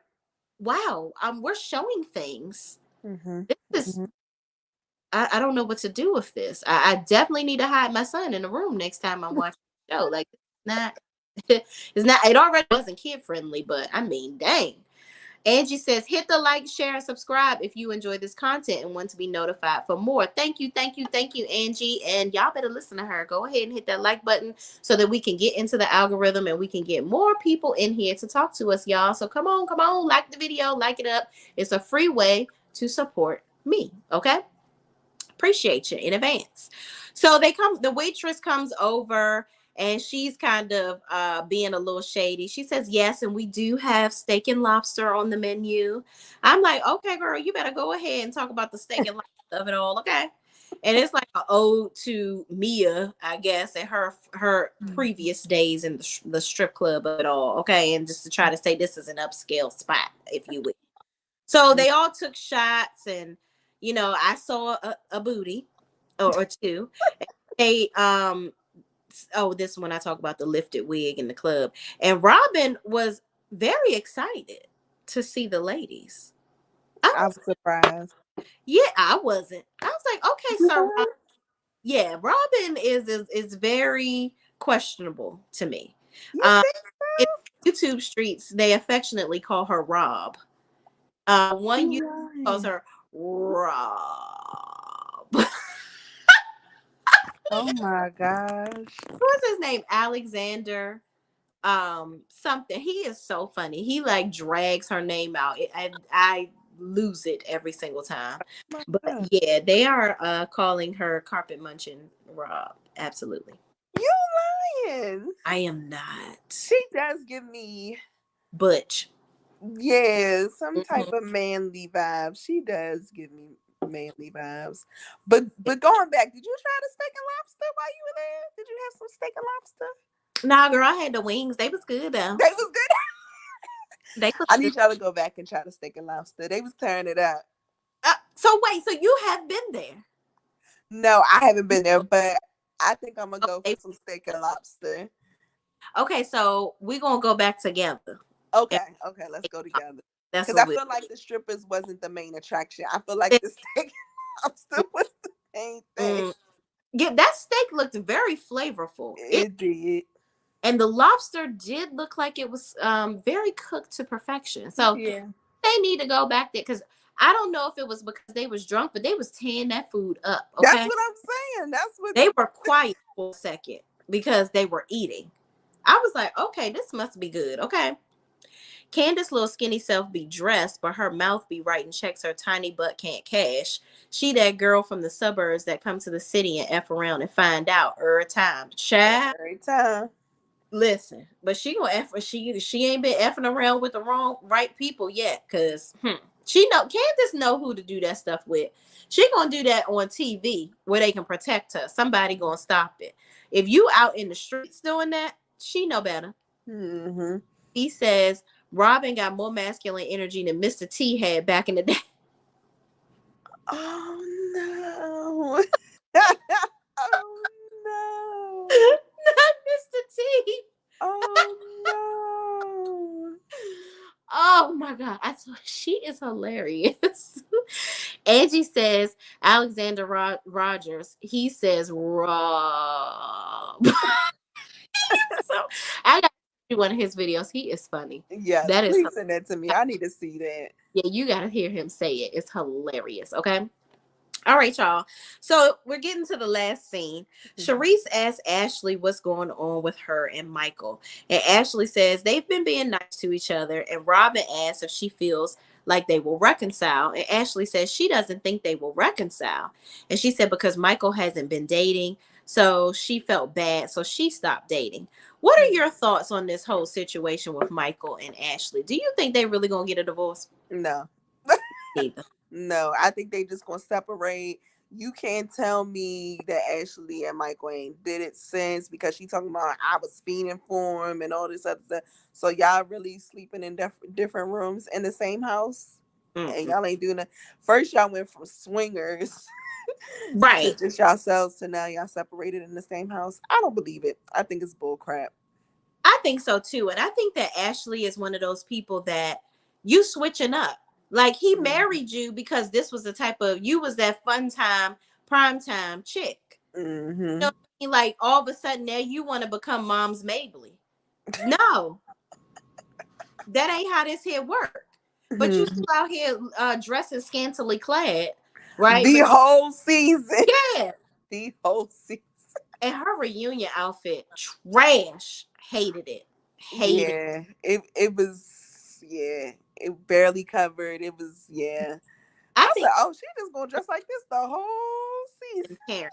Wow. We're showing things. This is I don't know what to do with this. I definitely need to hide my son in the room next time I'm watching the show. Like, it already wasn't kid friendly, but I mean, dang. Angie says, hit the like, share, and subscribe if you enjoy this content and want to be notified for more. Thank you, Angie. And y'all better listen to her. Go ahead and hit that like button so that we can get into the algorithm and we can get more people in here to talk to us, y'all. So come on, like the video, like it up. It's a free way to support me, okay? Appreciate you in advance. So the waitress comes over and she's kind of being a little shady. She says, yes, and we do have steak and lobster on the menu. I'm like, okay, girl, you better go ahead and talk about the steak and lobster of it all, okay? And it's like an ode to Mia, I guess, and her previous days in the strip club of it all, okay? And just to try to say this is an upscale spot, if you will. So they all took shots, and I saw a booty or two. They this one I talk about the lifted wig in the club, and Robin was very excited to see the ladies. I was surprised. Yeah, I wasn't. I was like, okay, sir. Yeah, Robin is very questionable to me. You think so? In YouTube streets, they affectionately call her Rob. One YouTuber calls her Rob. Oh my gosh. What's his name? Alexander something. He is so funny. He like drags her name out. I lose it every single time. But yeah, they are calling her carpet munching Rob. Absolutely. You lying. I am not. She does give me Butch. Yeah, some type of manly vibe. She does give me manly vibes. But going back, did you try the steak and lobster while you were there? Did you have some steak and lobster? Nah, girl, I had the wings. They was good though. They was good. They was I good. need y'all to go back and try the steak and lobster. They was tearing it up. So wait, so you have been there? No, I haven't been there, but I think I'm gonna go for Okay. some steak and lobster. Okay, so we're gonna go back together. Okay, And okay, let's go together. that's Because what I we. feel like the strippers wasn't the main attraction. I feel like the steak and lobster was the main thing. Yeah, that steak looked very flavorful. It did. And the lobster did look like it was very cooked to perfection. So Yeah. they need to go back there because I don't know if it was because they was drunk, but they was tearing that food up. That's Okay, what I'm saying. That's what they were quiet for a second because they were eating. I was like, okay, this must be good. Okay. Candace's little skinny self be dressed, but her mouth be writing checks her tiny butt can't cash. She that girl from the suburbs that come to the city and F around and find out every time. Child, every time. listen, but she gonna F she ain't been effing around with the wrong right people yet, cause she know Candace know who to do that stuff with. She gonna do that on TV where they can protect her. Somebody gonna stop it. If you out in the streets doing that, she know better. Mm-hmm. He says Robin got more masculine energy than Mr. T had back in the day. Oh no. Oh no. Not Mr. T. Oh no. Oh my God. She is hilarious. Angie says Alexander Rogers. He says Rob. So I got one of his videos. He is funny. Yes, That is please send that to me. I need to see that. yeah, you gotta hear him say it. It's hilarious. Okay. All right, y'all. So we're getting to the last scene. Sharice asks Ashley what's going on with her and Michael. And Ashley says they've been being nice to each other. And Robin asks if she feels like they will reconcile. And Ashley says she doesn't think they will reconcile. And she said because Michael hasn't been dating. So she felt bad. So she stopped dating. What are your thoughts on this whole situation with Michael and Ashley? Do you think they really gonna get a divorce? No. Neither. No, I think they just gonna separate. You can't tell me that Ashley and Michael ain't did it since because she talking about I was fiending for him and all this other stuff. So y'all really sleeping in different rooms in the same house, and y'all ain't doing that. First y'all went from swingers to Right. just yourselves to now y'all separated in the same house. I don't believe it. I think it's bull crap. I think so too. And I think that Ashley is one of those people that you switching up. Like he married you because this was the type of you was that fun time, prime time chick. Mm-hmm. You know what I mean? Like all of a sudden now you want to become mom's Mabley. No, that ain't how this here work. But you still out here dressing scantily clad, right? The But whole season. yeah. The whole season. And her reunion outfit, trash. Hated it. Hated it. It was it barely covered. It was I I was think like, oh, she just gonna dress like this the whole season. Karen.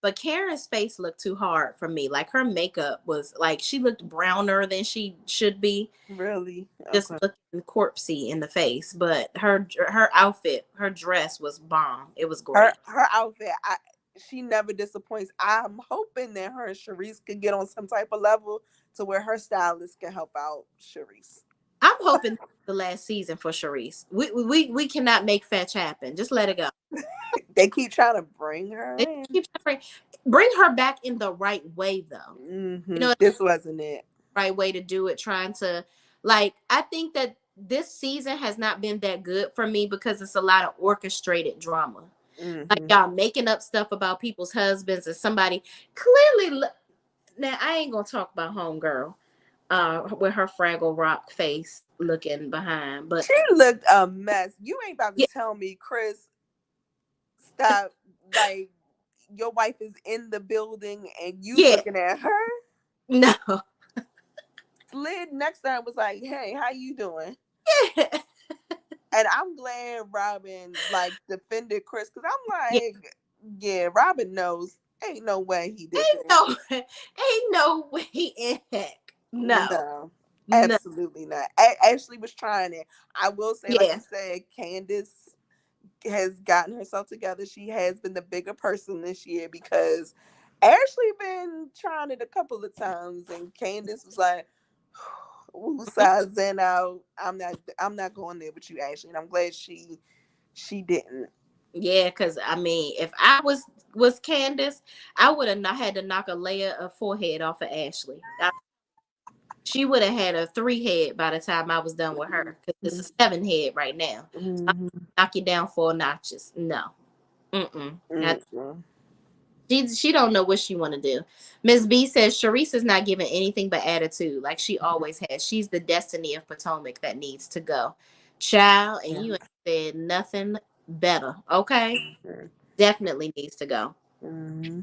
But Karen's face looked too hard for me. Like her makeup was like she looked browner than she should be. Really? Just Okay. looking corpsey in the face. But her outfit, her dress was bomb. It was Her great. outfit, she never disappoints. I'm hoping that her and Sharice could get on some type of level to where her stylist can help out Sharice. I'm hoping the last season for Sharice. We cannot make fetch happen. Just let it go. They keep trying to bring her They in. keep bring her back in the right way though. Mm-hmm. You know, This wasn't it. right way to do it. Trying to like, I think that this season has not been that good for me because it's a lot of orchestrated drama. Like y'all making up stuff about people's husbands and somebody clearly. Now I ain't gonna talk about homegirl, with her Fraggle Rock face looking behind, but She looked a mess. You ain't about to yeah, tell me, Chris, stop. Like, your wife is in the building and you yeah, looking at her? no, Slid next time was like, hey, how you doing? yeah, And I'm glad Robin, like, defended Chris. Because I'm yeah. like, yeah, Robin knows. Ain't no way he did Ain't that. no, ain't no way in heck. No, No, no, absolutely not. Ashley was trying it. I will say, like yeah. you said, Candace has gotten herself together. She has been the bigger person this year because Ashley been trying it a couple of times, and Candace was like, "Ooh, size in out. I'm not going there with you, Ashley." And I'm glad she didn't. Yeah, because I mean, if I was Candace, I would have not had to knock a layer of forehead off of Ashley. She would have had a 3 head by the time I was done with her, because it's a 7 head right now. So Mm-hmm. knock you down 4 notches. No, that Mm-hmm. she don't know what she want to do. Miss B says Sharice is not giving anything but attitude, like she always has. She's the destiny of Potomac that needs to go, child. And you ain't said nothing better. Okay, definitely needs to go. Mm-hmm.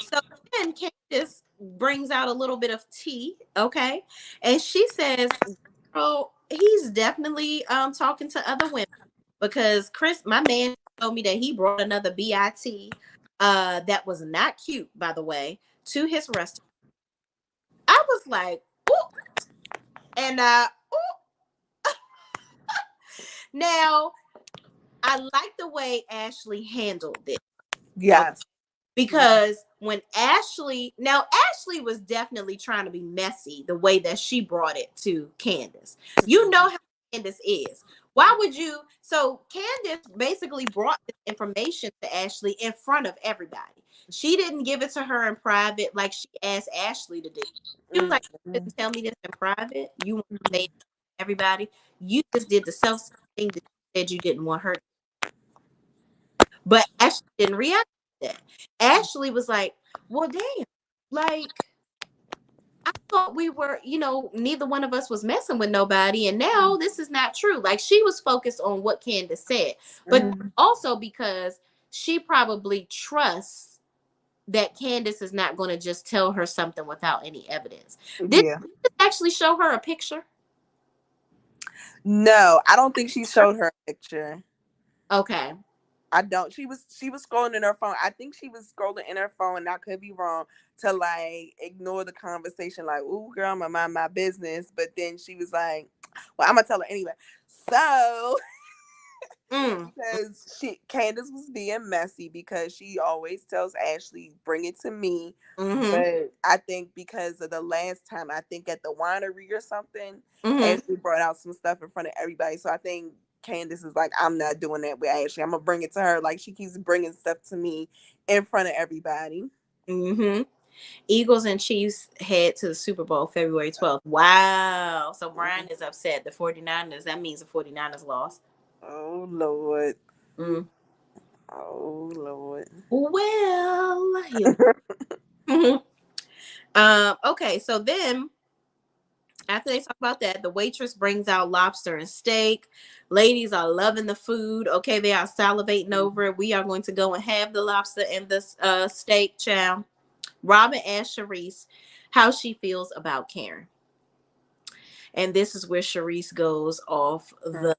So then Candace brings out a little bit of tea, okay, and she says, "Oh, he's definitely talking to other women, because Chris, my man, told me that he brought another bit that was not cute, by the way, to his restaurant." I was like, "Ooh," and now I like the way Ashley handled this. Yes. Because when Ashley was definitely trying to be messy the way that she brought it to Candace. You know how Candace is. Why would you? So Candace basically brought this information to Ashley in front of everybody. She didn't give it to her in private like she asked Ashley to do. She was like, "You didn't tell me this in private. You want to say it to everybody. You just did the self thing that you said you didn't want her." But Ashley didn't react to that. Ashley was like, "Well, damn, like I thought we were, neither one of us was messing with nobody, and now this is not true." Like she was focused on what Candace said, but Mm-hmm. also because she probably trusts that Candace is not going to just tell her something without any evidence. Did Yeah. you actually show her a picture? No, I don't think she showed her a picture. Okay. I don't. She was scrolling in her phone. I think she was scrolling in her phone, and I could be wrong, to like ignore the conversation, like, "Ooh, girl, I'm gonna mind my business." But then she was like, "Well, I'm gonna tell her anyway." So Mm. because Candace was being messy because she always tells Ashley, "Bring it to me." Mm-hmm. But I think because of the last time, I think at the winery or something, Mm-hmm. Ashley brought out some stuff in front of everybody. So I think Candace is like, "I'm not doing that with Ashley. I'm gonna bring it to her." Like she keeps bringing stuff to me in front of everybody. Mm-hmm. Eagles and Chiefs head to the Super Bowl February 12th. Wow. So Brian is upset. The 49ers, that means the 49ers lost. Oh Lord. Mm. Oh Lord. Well, okay, so then after they talk about that, the waitress brings out lobster and steak. Ladies are loving the food. Okay, they are salivating over it. We are going to go and have the lobster and the steak, chow. Robin asked Sharice how she feels about Karen. And this is where Sharice goes off the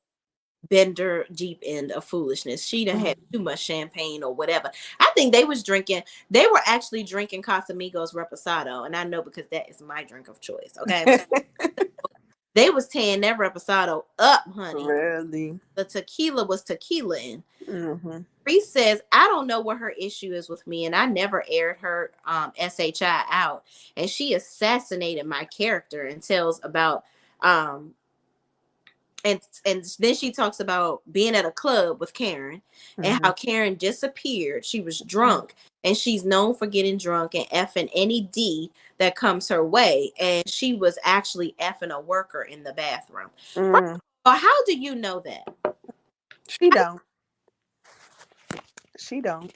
bender deep end of foolishness. She done had too much champagne or whatever. I think they were actually drinking Casamigos Reposado. And I know because that is my drink of choice. Okay. They was tearing that Reposado up, honey. Really? The tequila was tequila in. Mm-hmm. Reese says, "I don't know what her issue is with me, and I never aired her SHI out. And she assassinated my character and tells about um and then she talks about being at a club with Karen and Mm-hmm. how Karen disappeared. She was drunk, and she's known for getting drunk and effing any D that comes her way. And she was actually effing a worker in the bathroom. First Mm. of all, how do you know that? She don't. She don't.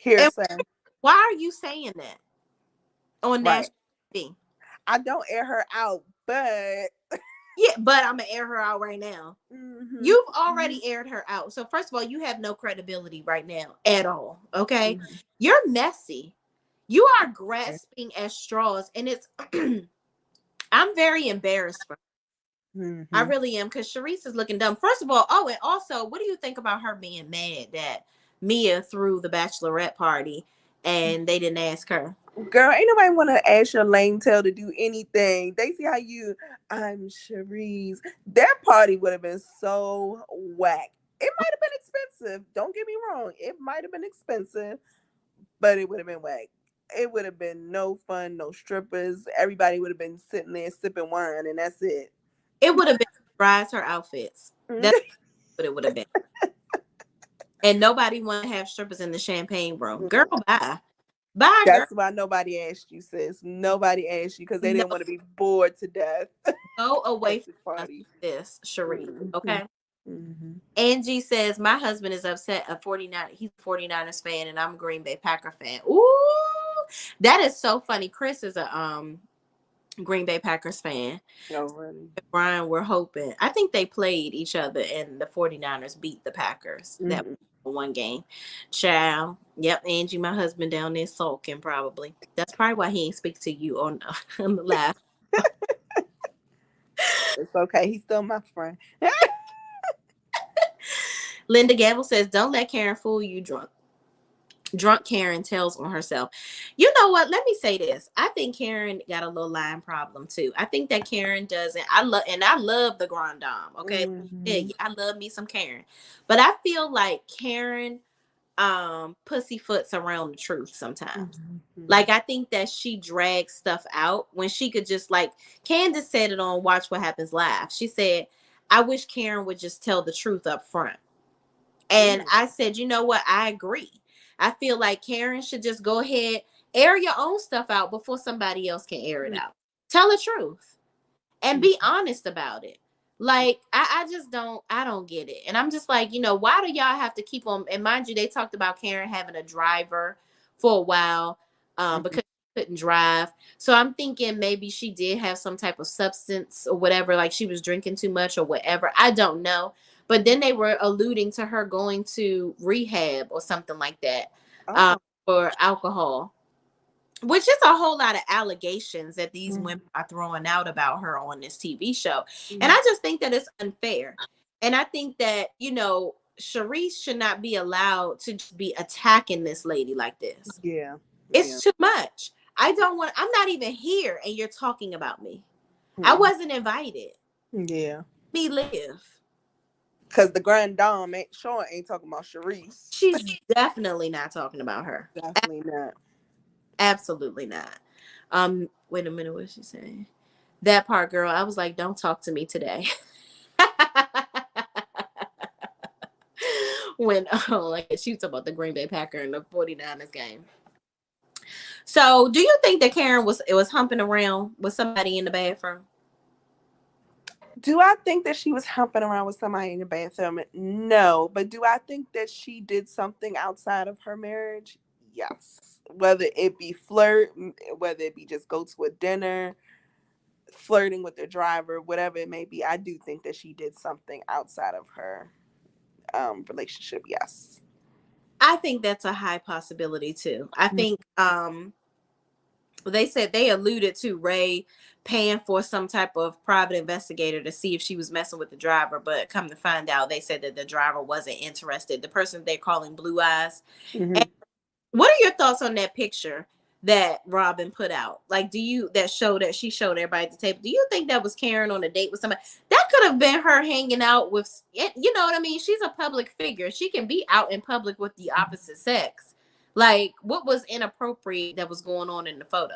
And Hearsay. why are you saying that on Right. national TV? I don't air her out, but Yeah, but I'm gonna air her out right now. mm-hmm. You've already aired her out. So first of all, you have no credibility right now at all. Okay. Mm-hmm. You're messy. You are grasping at straws, and it's I'm very embarrassed for her. I Mm-hmm. really am, because Sharice is looking dumb. First of all, oh, and also, what do you think about her being mad that Mia threw the bachelorette party and they didn't ask her? Girl, ain't nobody want to ask your lame tail to do anything. They see how I'm Cherise. That party would have been so whack. It might have been expensive. Don't get me wrong. It might have been expensive, but it would have been whack. It would have been no fun, no strippers. Everybody would have been sitting there sipping wine, and that's it. It would have been surprise her outfits. That's what it would have been. And nobody want to have strippers in the champagne room. Girl, bye. Bye, girl. That's why nobody asked you, sis. Nobody asked you because they didn't want to be bored to death. Go away At from this party. this, Cherie. Mm-hmm. Okay. Mm-hmm. Angie says, my husband is upset at 49. He's a 49ers fan and I'm a Green Bay Packer fan. Ooh, that is so funny. Chris is a Green Bay Packers fan. Oh, really? Brian, we're hoping. I think they played each other and the 49ers beat the Packers. Mm-hmm. That one game. Child. Yep, Angie, my husband down there sulking probably. That's probably why he ain't speak to you on the live. It's okay. He's still my friend. Linda Gamble says, don't let Karen fool you drunk. Drunk Karen tells on herself. You know what? Let me say this. I think Karen got a little line problem too. I think that Karen doesn't. I love the Grand Dame. Okay. Mm-hmm. Yeah, I love me some Karen. But I feel like Karen pussyfoots around the truth sometimes. Mm-hmm. Like I think that she drags stuff out when she could just, like Candace said it on Watch What Happens Live. She said, I wish Karen would just tell the truth up front. And I said, you know what? I agree. I feel like Karen should just go ahead, air your own stuff out before somebody else can air it out. Tell the truth and be honest about it. Like, I just don't get it. And I'm just like, you know, why do y'all have to keep on? And mind you, they talked about Karen having a driver for a while because she couldn't drive. So I'm thinking maybe she did have some type of substance or whatever, like she was drinking too much or whatever. I don't know. But then they were alluding to her going to rehab or something like that for alcohol, which is a whole lot of allegations that these women are throwing out about her on this TV show. And I just think that it's unfair. And I think that, you know, Sharice should not be allowed to just be attacking this lady like this. Yeah. It's too much. I'm not even here and you're talking about me. I wasn't invited. Yeah. Me live. Because the Grand Dame ain't talking about Sharice. She's definitely not talking about her. Definitely not. Absolutely not. Wait a minute, what's she saying? That part, girl, I was like, don't talk to me today. When like she was about the Green Bay Packer and the 49ers game. So do you think that Karen was humping around with somebody in the bathroom? Do I think that she was humping around with somebody in the bathroom? No. But do I think that she did something outside of her marriage? Yes. Whether it be flirt, whether it be just go to a dinner, flirting with the driver, whatever it may be, I do think that she did something outside of her relationship. Yes. I think that's a high possibility too. I think they said they alluded to Ray paying for some type of private investigator to see if she was messing with the driver, but come to find out, they said that the driver wasn't interested. The person they're calling Blue Eyes. And what are your thoughts on that picture that Robin put out? Like, she showed everybody at the table. Do you think that was Karen on a date with somebody? That could have been her hanging out with, you know what I mean? She's a public figure. She can be out in public with the opposite sex. Like, what was inappropriate that was going on in the photo?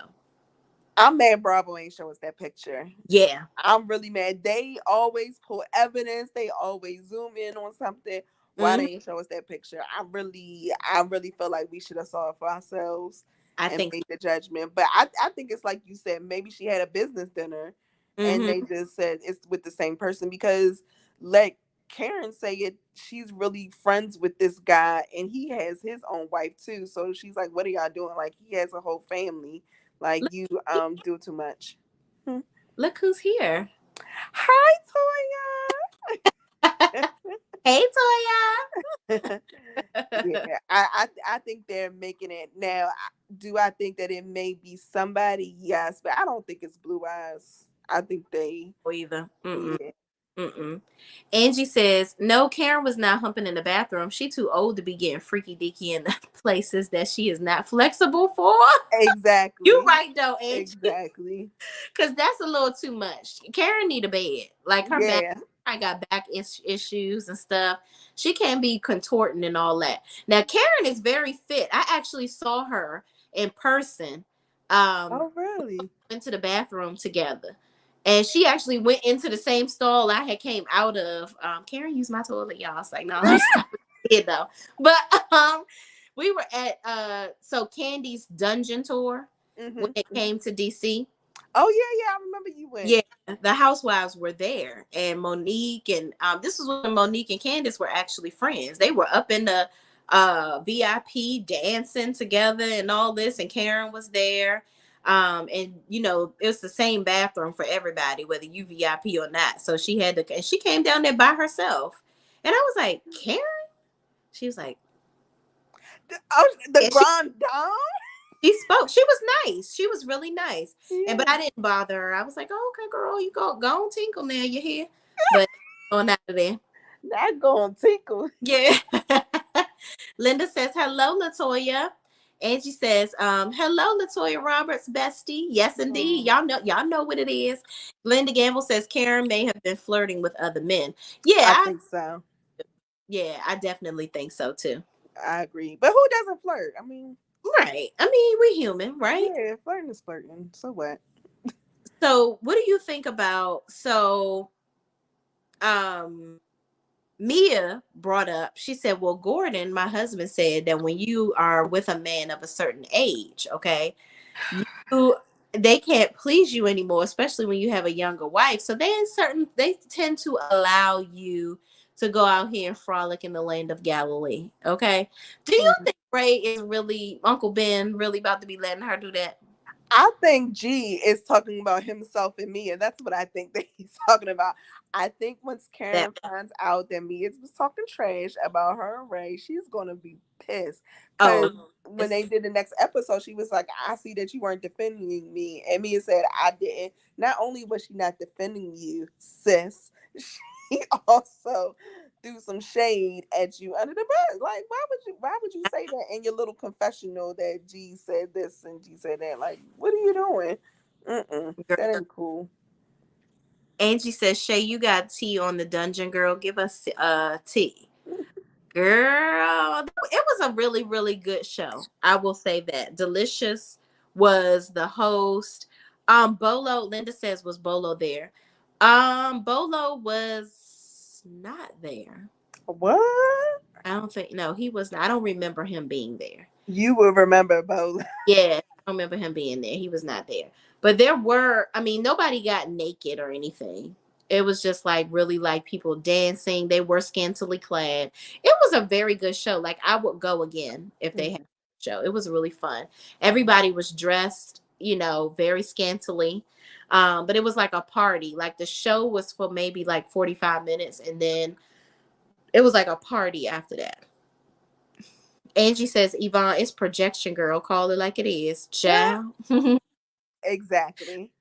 I'm mad Bravo ain't show us that picture. Yeah. I'm really mad. They always pull evidence. They always zoom in on something. Why they ain't show us that picture? I really feel like we should have saw it for ourselves and made the judgment. But I think it's like you said, maybe she had a business dinner and they just said it's with the same person, because like Karen say it, she's really friends with this guy and he has his own wife too. So she's like, what are y'all doing? Like, he has a whole family. Like, you do too much. Look who's here. Hi, Toya. Hey, Toya. Yeah, I think they're making it now. Do I think that it may be somebody? Yes, but I don't think it's Blue Eyes. I think they either. Yeah. Angie says, no, Karen was not humping in the bathroom. She too old to be getting freaky deaky in the places that she is not flexible for. Exactly. You're right though, Angie. Exactly. Because that's a little too much. Karen need a bed. Like her back I got back issues and stuff. She can't be contorting and all that. Now Karen is very fit. I actually saw her in person. Oh, really? Went to the bathroom together, and she actually went into the same stall I had came out of. Karen used my toilet, y'all. It's like, no, stop it though. But we were at so Candy's dungeon tour when it came to DC. Oh yeah, I remember you went. Yeah, the Housewives were there, and Monique and this was when Monique and Candace were actually friends. They were up in the VIP dancing together and all this, and Karen was there. And you know, it was the same bathroom for everybody, whether you VIP or not. So she had to, and she came down there by herself, and I was like, Karen. She was like, The and Grand Dame. she spoke. She was nice. She was really nice. Yeah. And but I didn't bother her. I was like, oh, okay, girl, you go on tinkle now. You're here. But on out of there. Not going tinkle. Yeah. Linda says, hello, Latoya. Angie says, hello, Latoya Roberts, bestie. Yes, indeed. Y'all know what it is. Linda Gamble says Karen may have been flirting with other men. Yeah, I think so. Yeah, I definitely think so too. I agree. But who doesn't flirt? I mean, right. I mean, we're human, right? Yeah, flirting is flirting. So what? So what do you think about Mia brought up, she said, well, Gordon, my husband, said that when you are with a man of a certain age, okay, they can't please you anymore, especially when you have a younger wife. So they tend to allow you to go out here and frolic in the land of Galilee. Okay. Do you think Ray is really, Uncle Ben, really about to be letting her do that? I think G is talking about himself and Mia. That's what I think that he's talking about. I think once Karen finds out that Mia was talking trash about her and Ray, she's going to be pissed. Because when they did the next episode, she was like, I see that you weren't defending me. And Mia said, I didn't. Not only was she not defending you, sis, she also threw some shade at you under the bus. Like, why would you say that in your little confessional that G said this and G said that? Like, what are you doing? That ain't cool. Angie says, Shay, you got tea on the dungeon, girl. Give us tea. Girl, it was a really, really good show. I will say that. Delicious was the host. Bolo, Linda says, was Bolo there? Bolo was not there. What? I don't think, no, he was not. I don't remember him being there. You will remember Bolo. Yeah, I don't remember him being there. He was not there. But there were, I mean, nobody got naked or anything. It was just like really like people dancing. They were scantily clad. It was a very good show. Like I would go again if they had a show. It was really fun. Everybody was dressed, you know, very scantily. But it was like a party. Like the show was for maybe like 45 minutes and then it was like a party after that. Angie says, Yvonne, it's projection, girl. Call it like it is. Ciao. Exactly.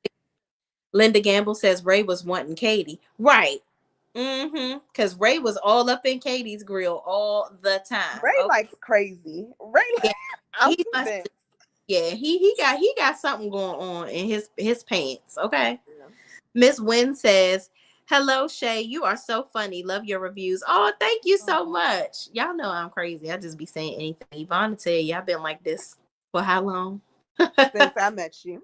Linda Gamble says Ray was wanting Katie. Right. Because Ray was all up in Katie's grill all the time. Ray likes crazy. Ray he got something going on in his pants. Okay. Miss Wynn says, hello, Shay. You are so funny. Love your reviews. Oh, thank you so much. Y'all know I'm crazy. I just be saying anything. Yvonne, tell you, I've been like this for how long? Since I met you.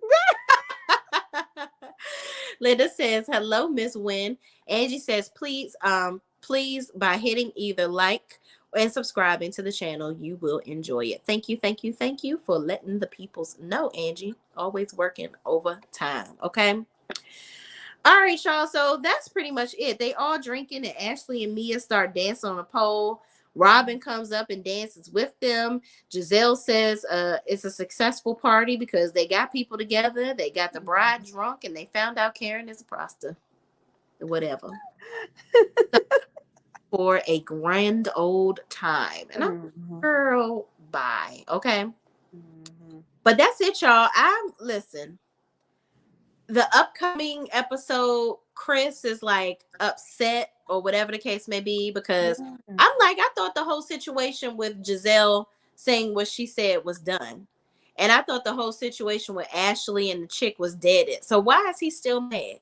Linda says, hello, Miss Wynn. Angie says, please, by hitting either like and subscribing to the channel, you will enjoy it. Thank you for letting the peoples know, Angie. Always working overtime. Okay. All right, y'all. So that's pretty much it. They all drinking, and Ashley and Mia start dancing on a pole. Robin comes up and dances with them. Giselle says it's a successful party because they got people together. They got the bride drunk, and they found out Karen is a prostitute. Whatever. For a grand old time. And I'm like, girl, bye. Okay. But that's it, y'all. Listen. The upcoming episode, Chris is like upset or whatever the case may be because I'm like, I thought the whole situation with Giselle saying what she said was done. And I thought the whole situation with Ashley and the chick was deaded. So why is he still mad?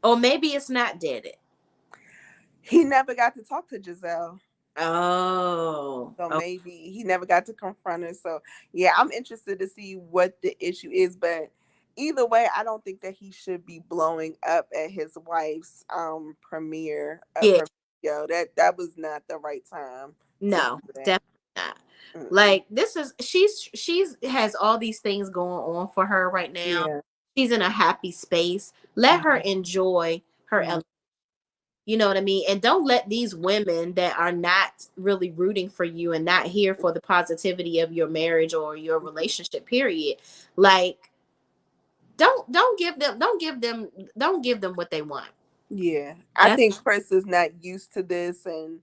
Or maybe it's not did it. He never got to talk to Giselle. Oh, So oh maybe he never got to confront her. So yeah, I'm interested to see what the issue is. But either way, I don't think that he should be blowing up at his wife's yeah. premiere. Yo, that was not the right time to do No, that. definitely not. Mm-mm. Like this is she's has all these things going on for her right now. Yeah. She's in a happy space. Let her Mhm. enjoy her Mhm. you know what I mean? And don't let these women that are not really rooting for you and not here for the positivity of your marriage or your relationship period. Like don't give them what they want. Yeah, I That's think Chris is not used to this, and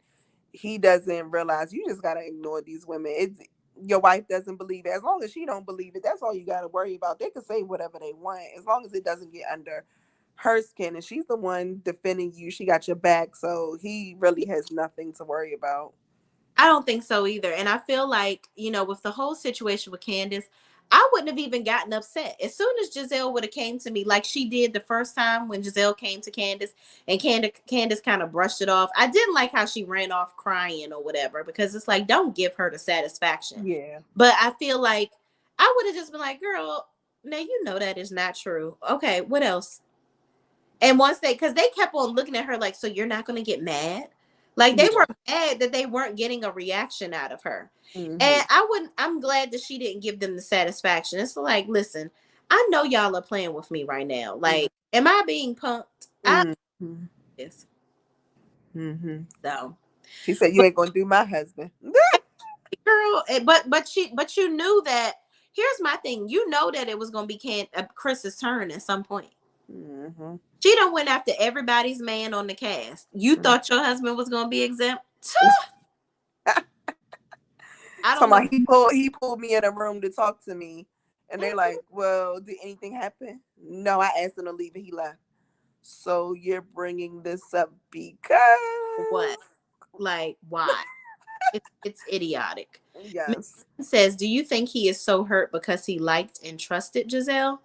he doesn't realize you just gotta ignore these women. It's your wife doesn't believe it. As long as she don't believe it, that's all you gotta worry about. They can say whatever they want as long as it doesn't get under her skin, and she's the one defending you. She got your back, so he really has nothing to worry about. I don't think so either. And I feel like, with the whole situation with Candace, I wouldn't have even gotten upset. As soon as Giselle would have came to me like she did the first time when Giselle came to Candace and Candace kind of brushed it off. I didn't like how she ran off crying or whatever because it's like, don't give her the satisfaction. Yeah. But I feel like I would have just been like, girl, now you know that is not true. Okay, what else? And once because they kept on looking at her like, so you're not going to get mad? Like they Yeah. were mad that they weren't getting a reaction out of her. Hmm. And I'm glad that she didn't give them the satisfaction. It's like, listen, I know y'all are playing with me right now. Like, am I being punked? I Hmm. is. Hmm. So, She said, "You but ain't gonna do my husband." girl, but you knew that. Here's my thing. You know that it was going to be Chris's turn at some point. Hmm. She done went after everybody's man on the cast. You thought your husband was gonna be exempt? I don't know. Somebody he pulled me in a room to talk to me, and they Mhm. like, well, did anything happen? No, I asked him to leave, and he left. So you're bringing this up because What? Like, why? It's idiotic. Miss yes, says, do you think he is so hurt because he liked and trusted Giselle?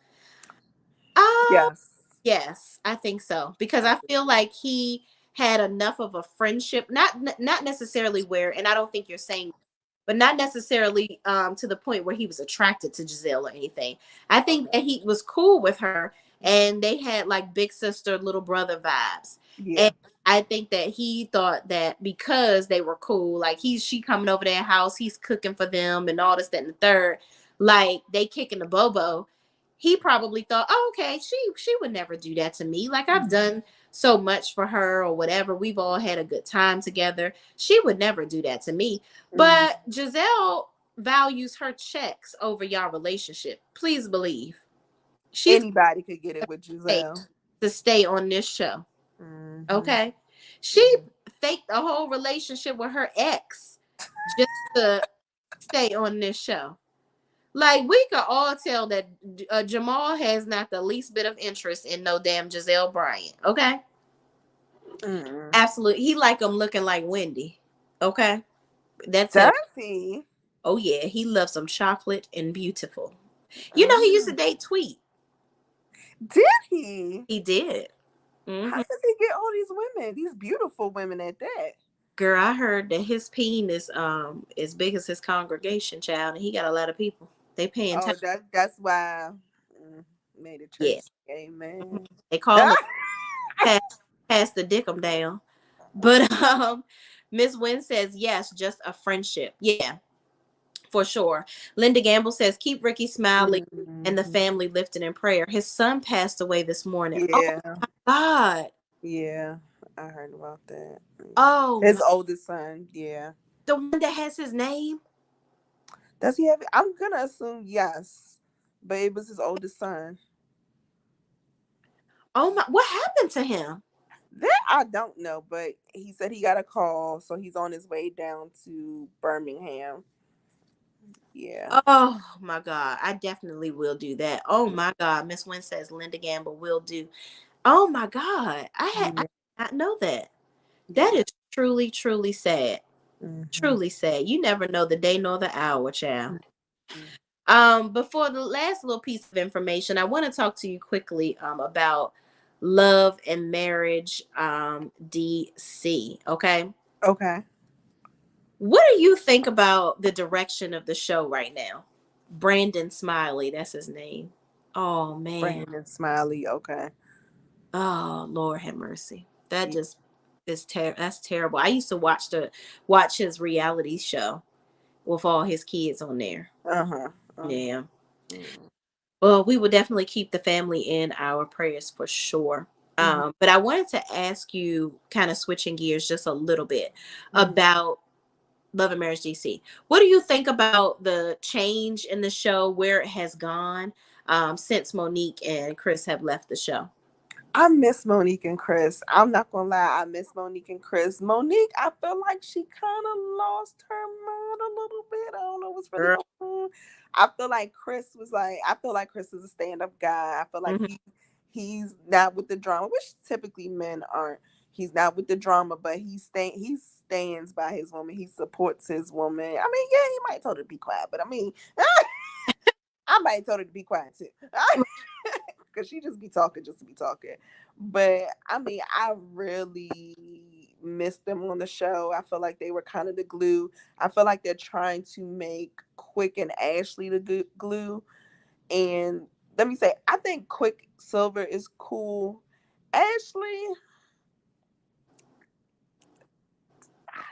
Uh, yes, yes, I think so. Because I I do. feel like he had enough of a friendship, not necessarily where, and I don't think you're saying, but not necessarily to the point where he was attracted to Giselle or anything. I think Okay, that he was cool with her and they had like big sister, little brother vibes. yeah, And I think that he thought that because they were cool, like she coming over their house, he's cooking for them and all this, that, and the third, like they kicking the bobo. He probably thought, oh, okay, she would never do that to me. Like I've done so much for her or whatever. We've all had a good time together. She would never do that to me. mhm. But Giselle values her checks over y'all relationship. Please believe. She's Anybody could get it with paid Giselle. to stay on this show. Hmm. Okay. She faked a whole relationship with her ex just to stay on this show. Like we could all tell that Jamal has not the least bit of interest in no damn Giselle Bryant. Okay. Mm. Absolutely. He like them looking like Wendy. Okay. That's Does it. he? Oh yeah. He loves some chocolate and beautiful. You know, he used to Mm. date Tweet. Did he? He did. How Hmm. does he get all these women? These beautiful women at that. Girl, I heard that his peen is as big as his congregation, child, and he got a lot of people. They paying time. Oh, that's why. Made a church. Yeah. Mhm. Amen. They call him Pastor Dickum down. But Miss Wynn says yes, just a friendship. Yeah, for sure. Linda Gamble says keep Ricky smiling and the Mhm. family lifted in prayer. His son passed away this morning. Oh Yeah, my God. yeah, I heard about that. Yeah. Oh His my, oldest son. Yeah. the one that has his name. Does he have it? I'm gonna assume yes, but it was his oldest son. Oh my, what happened to him? That I don't know, but he said he got a call, so he's on his way down to Birmingham. Yeah. Oh my God, I definitely will do that. Oh my God, Miss Wynn says Linda Gamble will do. Oh my God, I Yeah. did not know that. That Yeah. is truly, truly sad. Hmm. Truly sad. You never know the day nor the hour, child. Hmm. Before the last little piece of information, I want to talk to you quickly about Love and Marriage DC. Okay. Okay. What do you think about the direction of the show right now? Brandon Smiley, that's his name. Oh man. Brandon Smiley. Okay. Oh Lord have mercy. That Yeah. just is that's terrible. I used to watch his reality show with all his kids on there. Uh-huh. Uh-huh. Yeah. Mm-hmm. Well, we will definitely keep the family in our prayers for sure. But I wanted to ask you, kind of switching gears just a little bit, Mm-hmm. about Love and Marriage DC. What do you think about the change in the show, where it has gone since Monique and Chris have left the show? I miss Monique and Chris. I'm not gonna lie, I miss Monique and Chris. Monique, I feel like she kind of lost her mind a little bit. I don't know what's really Girl. going on. I feel like Chris was like, I feel like Chris is a stand-up guy. I feel like Mhm. he's not with the drama, which typically men aren't. He's not with the drama, but he stands by his woman. He supports his woman. I mean, yeah, he might told her to be quiet, but I mean, I might told her to be quiet too. Because she just be talking just to be talking. But I mean, I really missed them on the show. I feel like they were kind of the glue. I feel like they're trying to make Quick and Ashley the glue. And let me say, I think Quicksilver is cool. Ashley,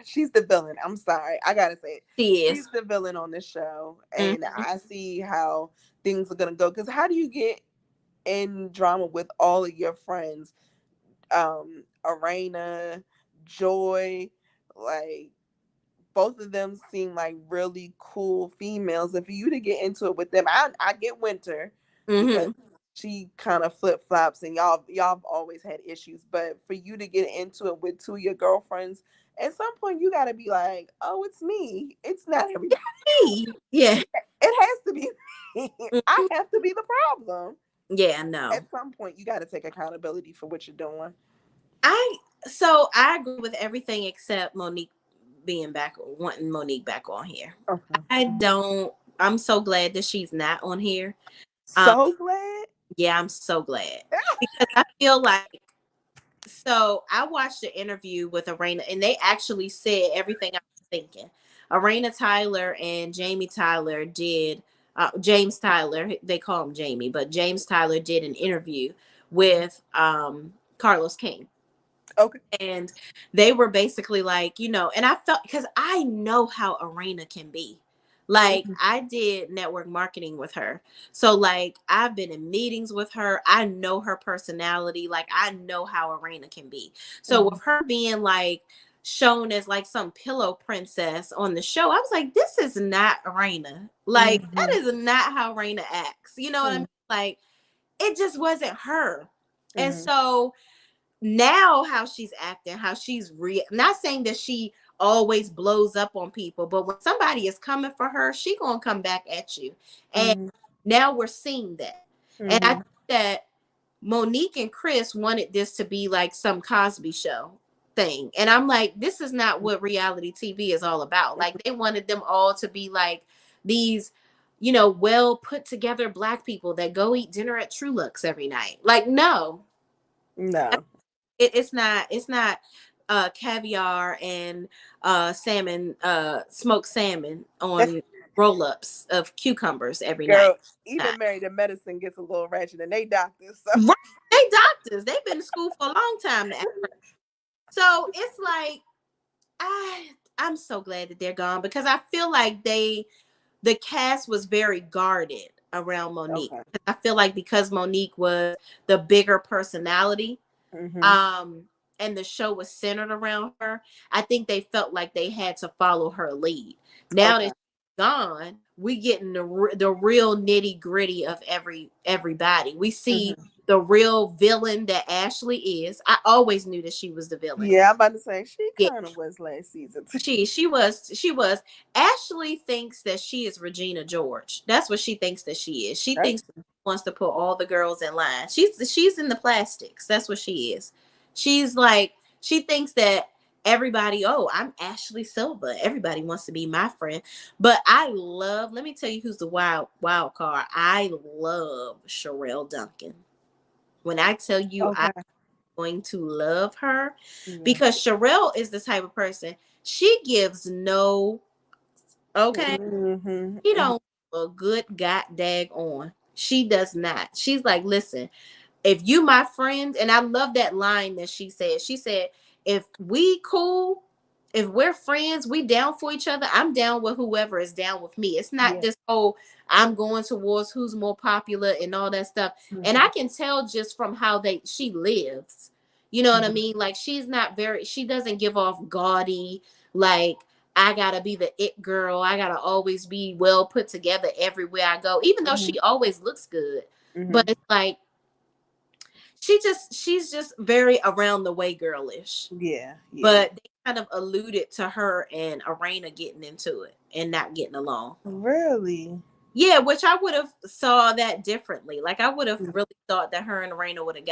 she's the villain. I'm sorry. I gotta say it. She She's is. the villain on this show. And Mhm. I see how things are gonna go. Because how do you get in drama with all of your friends, Arena, Joy, like both of them seem like really cool females. And for you to get into it with them, I get Winter because Mhm. she kind of flip flops and y'all have always had issues. But for you to get into it with two of your girlfriends, at some point you got to be like, oh, it's me. It's not everybody. Yeah. It has to be me. I Mhm. have to be the problem. Yeah, no. At some point you got to take accountability for what you're doing. I I agree with everything except Monique being back, wanting Monique back on here. Okay. I don't. I'm so glad that she's not on here. Um, So glad. yeah, I'm so glad because I feel like, so I watched the interview with Arena, and they actually said everything I was thinking. Arena Tyler and Jamie Tyler did. James Tyler, they call him Jamie, but James Tyler did an interview with Carlos King, Okay. and they were basically like, and I felt, because I know how Arena can be. Like, Mm-hmm. I did network marketing with her. So like, I've been in meetings with her. I know her personality. Like, I know how Arena can be. So Mm-hmm. with her being like shown as like some pillow princess on the show, I was like, this is not Arena. Like, that Mm-hmm. is not how Arena acts. You know what I mean? Like, it just wasn't her. And Mm-hmm. so now how she's acting, how she's not saying that she always blows up on people, but when somebody is coming for her, she gonna come back at you. And Mm-hmm. now we're seeing that. And I Mm-hmm. think that Monique and Chris wanted this to be like some Cosby show thing. And I'm like, this is not what reality TV is all about. Like, they wanted them all to be like these, well put together black people that go eat dinner at True Looks every night. Like, no, No. it's not caviar and salmon, smoked salmon on roll-ups of cucumbers every night. Girl, even Married to Medicine gets a little ratchet and they doctors. So Right. They doctors. They've been to school for a long time to act right. So it's like, I'm so glad that they're gone, because I feel like the cast was very guarded around Monique. okay. I feel like because Monique was the bigger personality, Mm-hmm. um and the show was centered around her, I think they felt like they had to follow her lead. Now that Okay. she's gone, we getting the real nitty gritty of everybody. We see Mm-hmm. the real villain that Ashley is. I always knew that she was the villain. Yeah, I'm about to say she Yeah, kind of was last season too. she was. Ashley thinks that she is Regina George. That's what she thinks that she is. She That's thinks she wants to put all the girls in line. She's in the plastics. That's what she is. She's like, she thinks that everybody, oh, I'm Ashley Silva, everybody wants to be my friend. But let me tell you who's the wild card. I love Sherelle Duncan. When I tell you I'm Okay. going to love her, Yeah. because Sherelle is the type of person, she gives no, okay, Mm-hmm. she don't give a good god dag on. She does not. She's like, listen, if you my friend, and I love that line that she said, if we cool, if we're friends, we down for each other, I'm down with whoever is down with me. It's not Yeah. this whole I'm going towards who's more popular and all that stuff. And Mm-hmm. I can tell just from how she lives, you know what I Mm-hmm. mean? Like, she's not very, she doesn't give off gaudy, like, I gotta be the it girl, I gotta always be well put together everywhere I go, even though Mm-hmm. she always looks good. But Mm-hmm. it's like, she's just very around the way girlish. Yeah. Yeah. But they kind of alluded to her and Arena getting into it and not getting along. Really? Yeah, which I would have saw that differently. Like, I would have Mm-hmm. really thought that her and Arena would have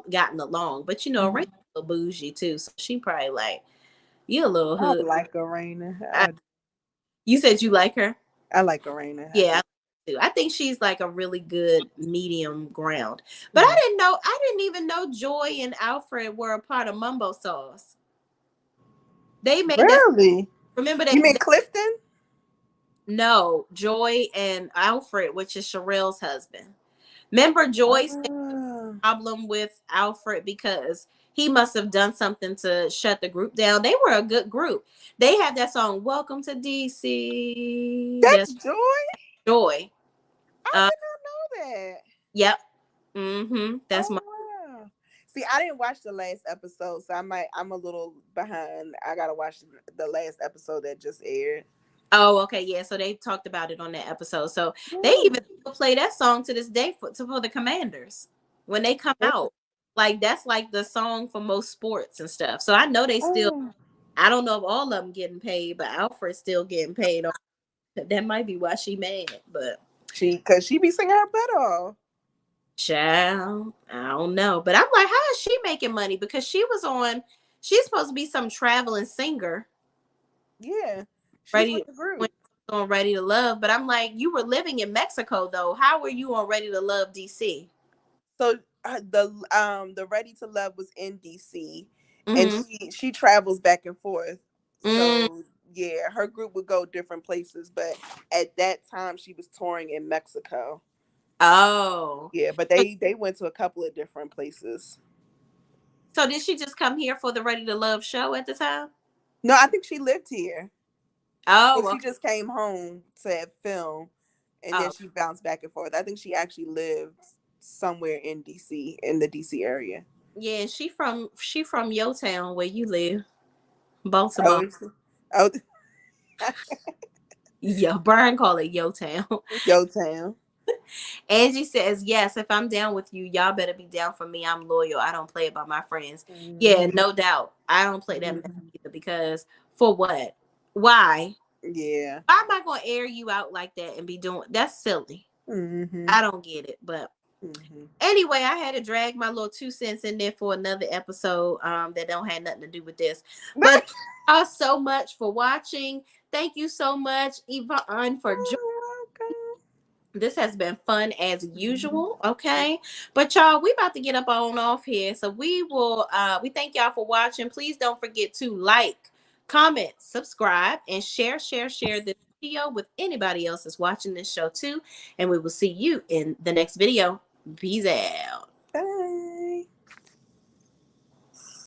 gotten along. But you know, Arena's a little bougie too, so she probably like, you a little I hood. like Arena. You said you like her? I like Arena. I Yeah, do. I do. I think she's like a really good medium ground. But Mhm. I didn't even know Joy and Alfred were a part of Mumbo Sauce. They made that. Really? Remember You that? mean Clifton? No, Joy and Alfred, which is Sherelle's husband. Remember, Joy said Oh. problem with Alfred because he must have done something to shut the group down. They were a good group. They have that song "Welcome to DC." That's That's Joy? Joy. I Uh, did not know that. yep. Mm-hmm. That's my. Oh wow. See, I didn't watch the last episode, so I'm a little behind. I gotta watch the last episode that just aired. Oh, okay, yeah. So they talked about it on that episode. So they Oh, even play that song to this day for the Commanders when they come out. Like, that's like the song for most sports and stuff. So I know they still. oh. I don't know if all of them getting paid, but Alfred's still getting paid. That might be why she mad. But Cause she be singing her butt off. child, I don't know. But I'm like, how is she making money? Because she was on. She's supposed to be some traveling singer. Yeah, she's Ready with the group. when she was on Ready to Love. But I'm like, you were living in Mexico though. How were you on Ready to Love DC? So the Ready to Love was in DC, and Mm-hmm. she travels back and forth. Mm. So yeah, her group would go different places, but at that time she was touring in Mexico. Oh. Yeah, but So, they went to a couple of different places. so did she just come here for the Ready to Love show at the time? No, I think she lived here. So Oh, she okay. just came home to film, and then Oh, she bounced back and forth. I think she actually lived somewhere in DC, in the DC area. yeah. She from your town where you live, Oh, Baltimore. oh, Yeah, Brian call it yo town. Yo Town. Angie says, yes, if I'm down with you, y'all better be down for me. I'm loyal. I don't play about my friends. Yeah, Mhm. no doubt. I don't play that mess Mhm. either, because for what? Why? Yeah. Why am I gonna air you out like that and be doing that's silly? Mhm. I don't get it. But Mhm. anyway, I had to drag my little 2 cents in there for another episode that don't have nothing to do with this. But thank y'all so much for watching. Thank you so much, Yvonne, for joining. Oh, welcome. This has been fun as Mhm. usual. Okay, but y'all, we about to get up on off here, so we thank y'all for watching. Please don't forget to like, comment, subscribe, and share this video with anybody else that's watching this show too, and we will see you in the next video. Peace out.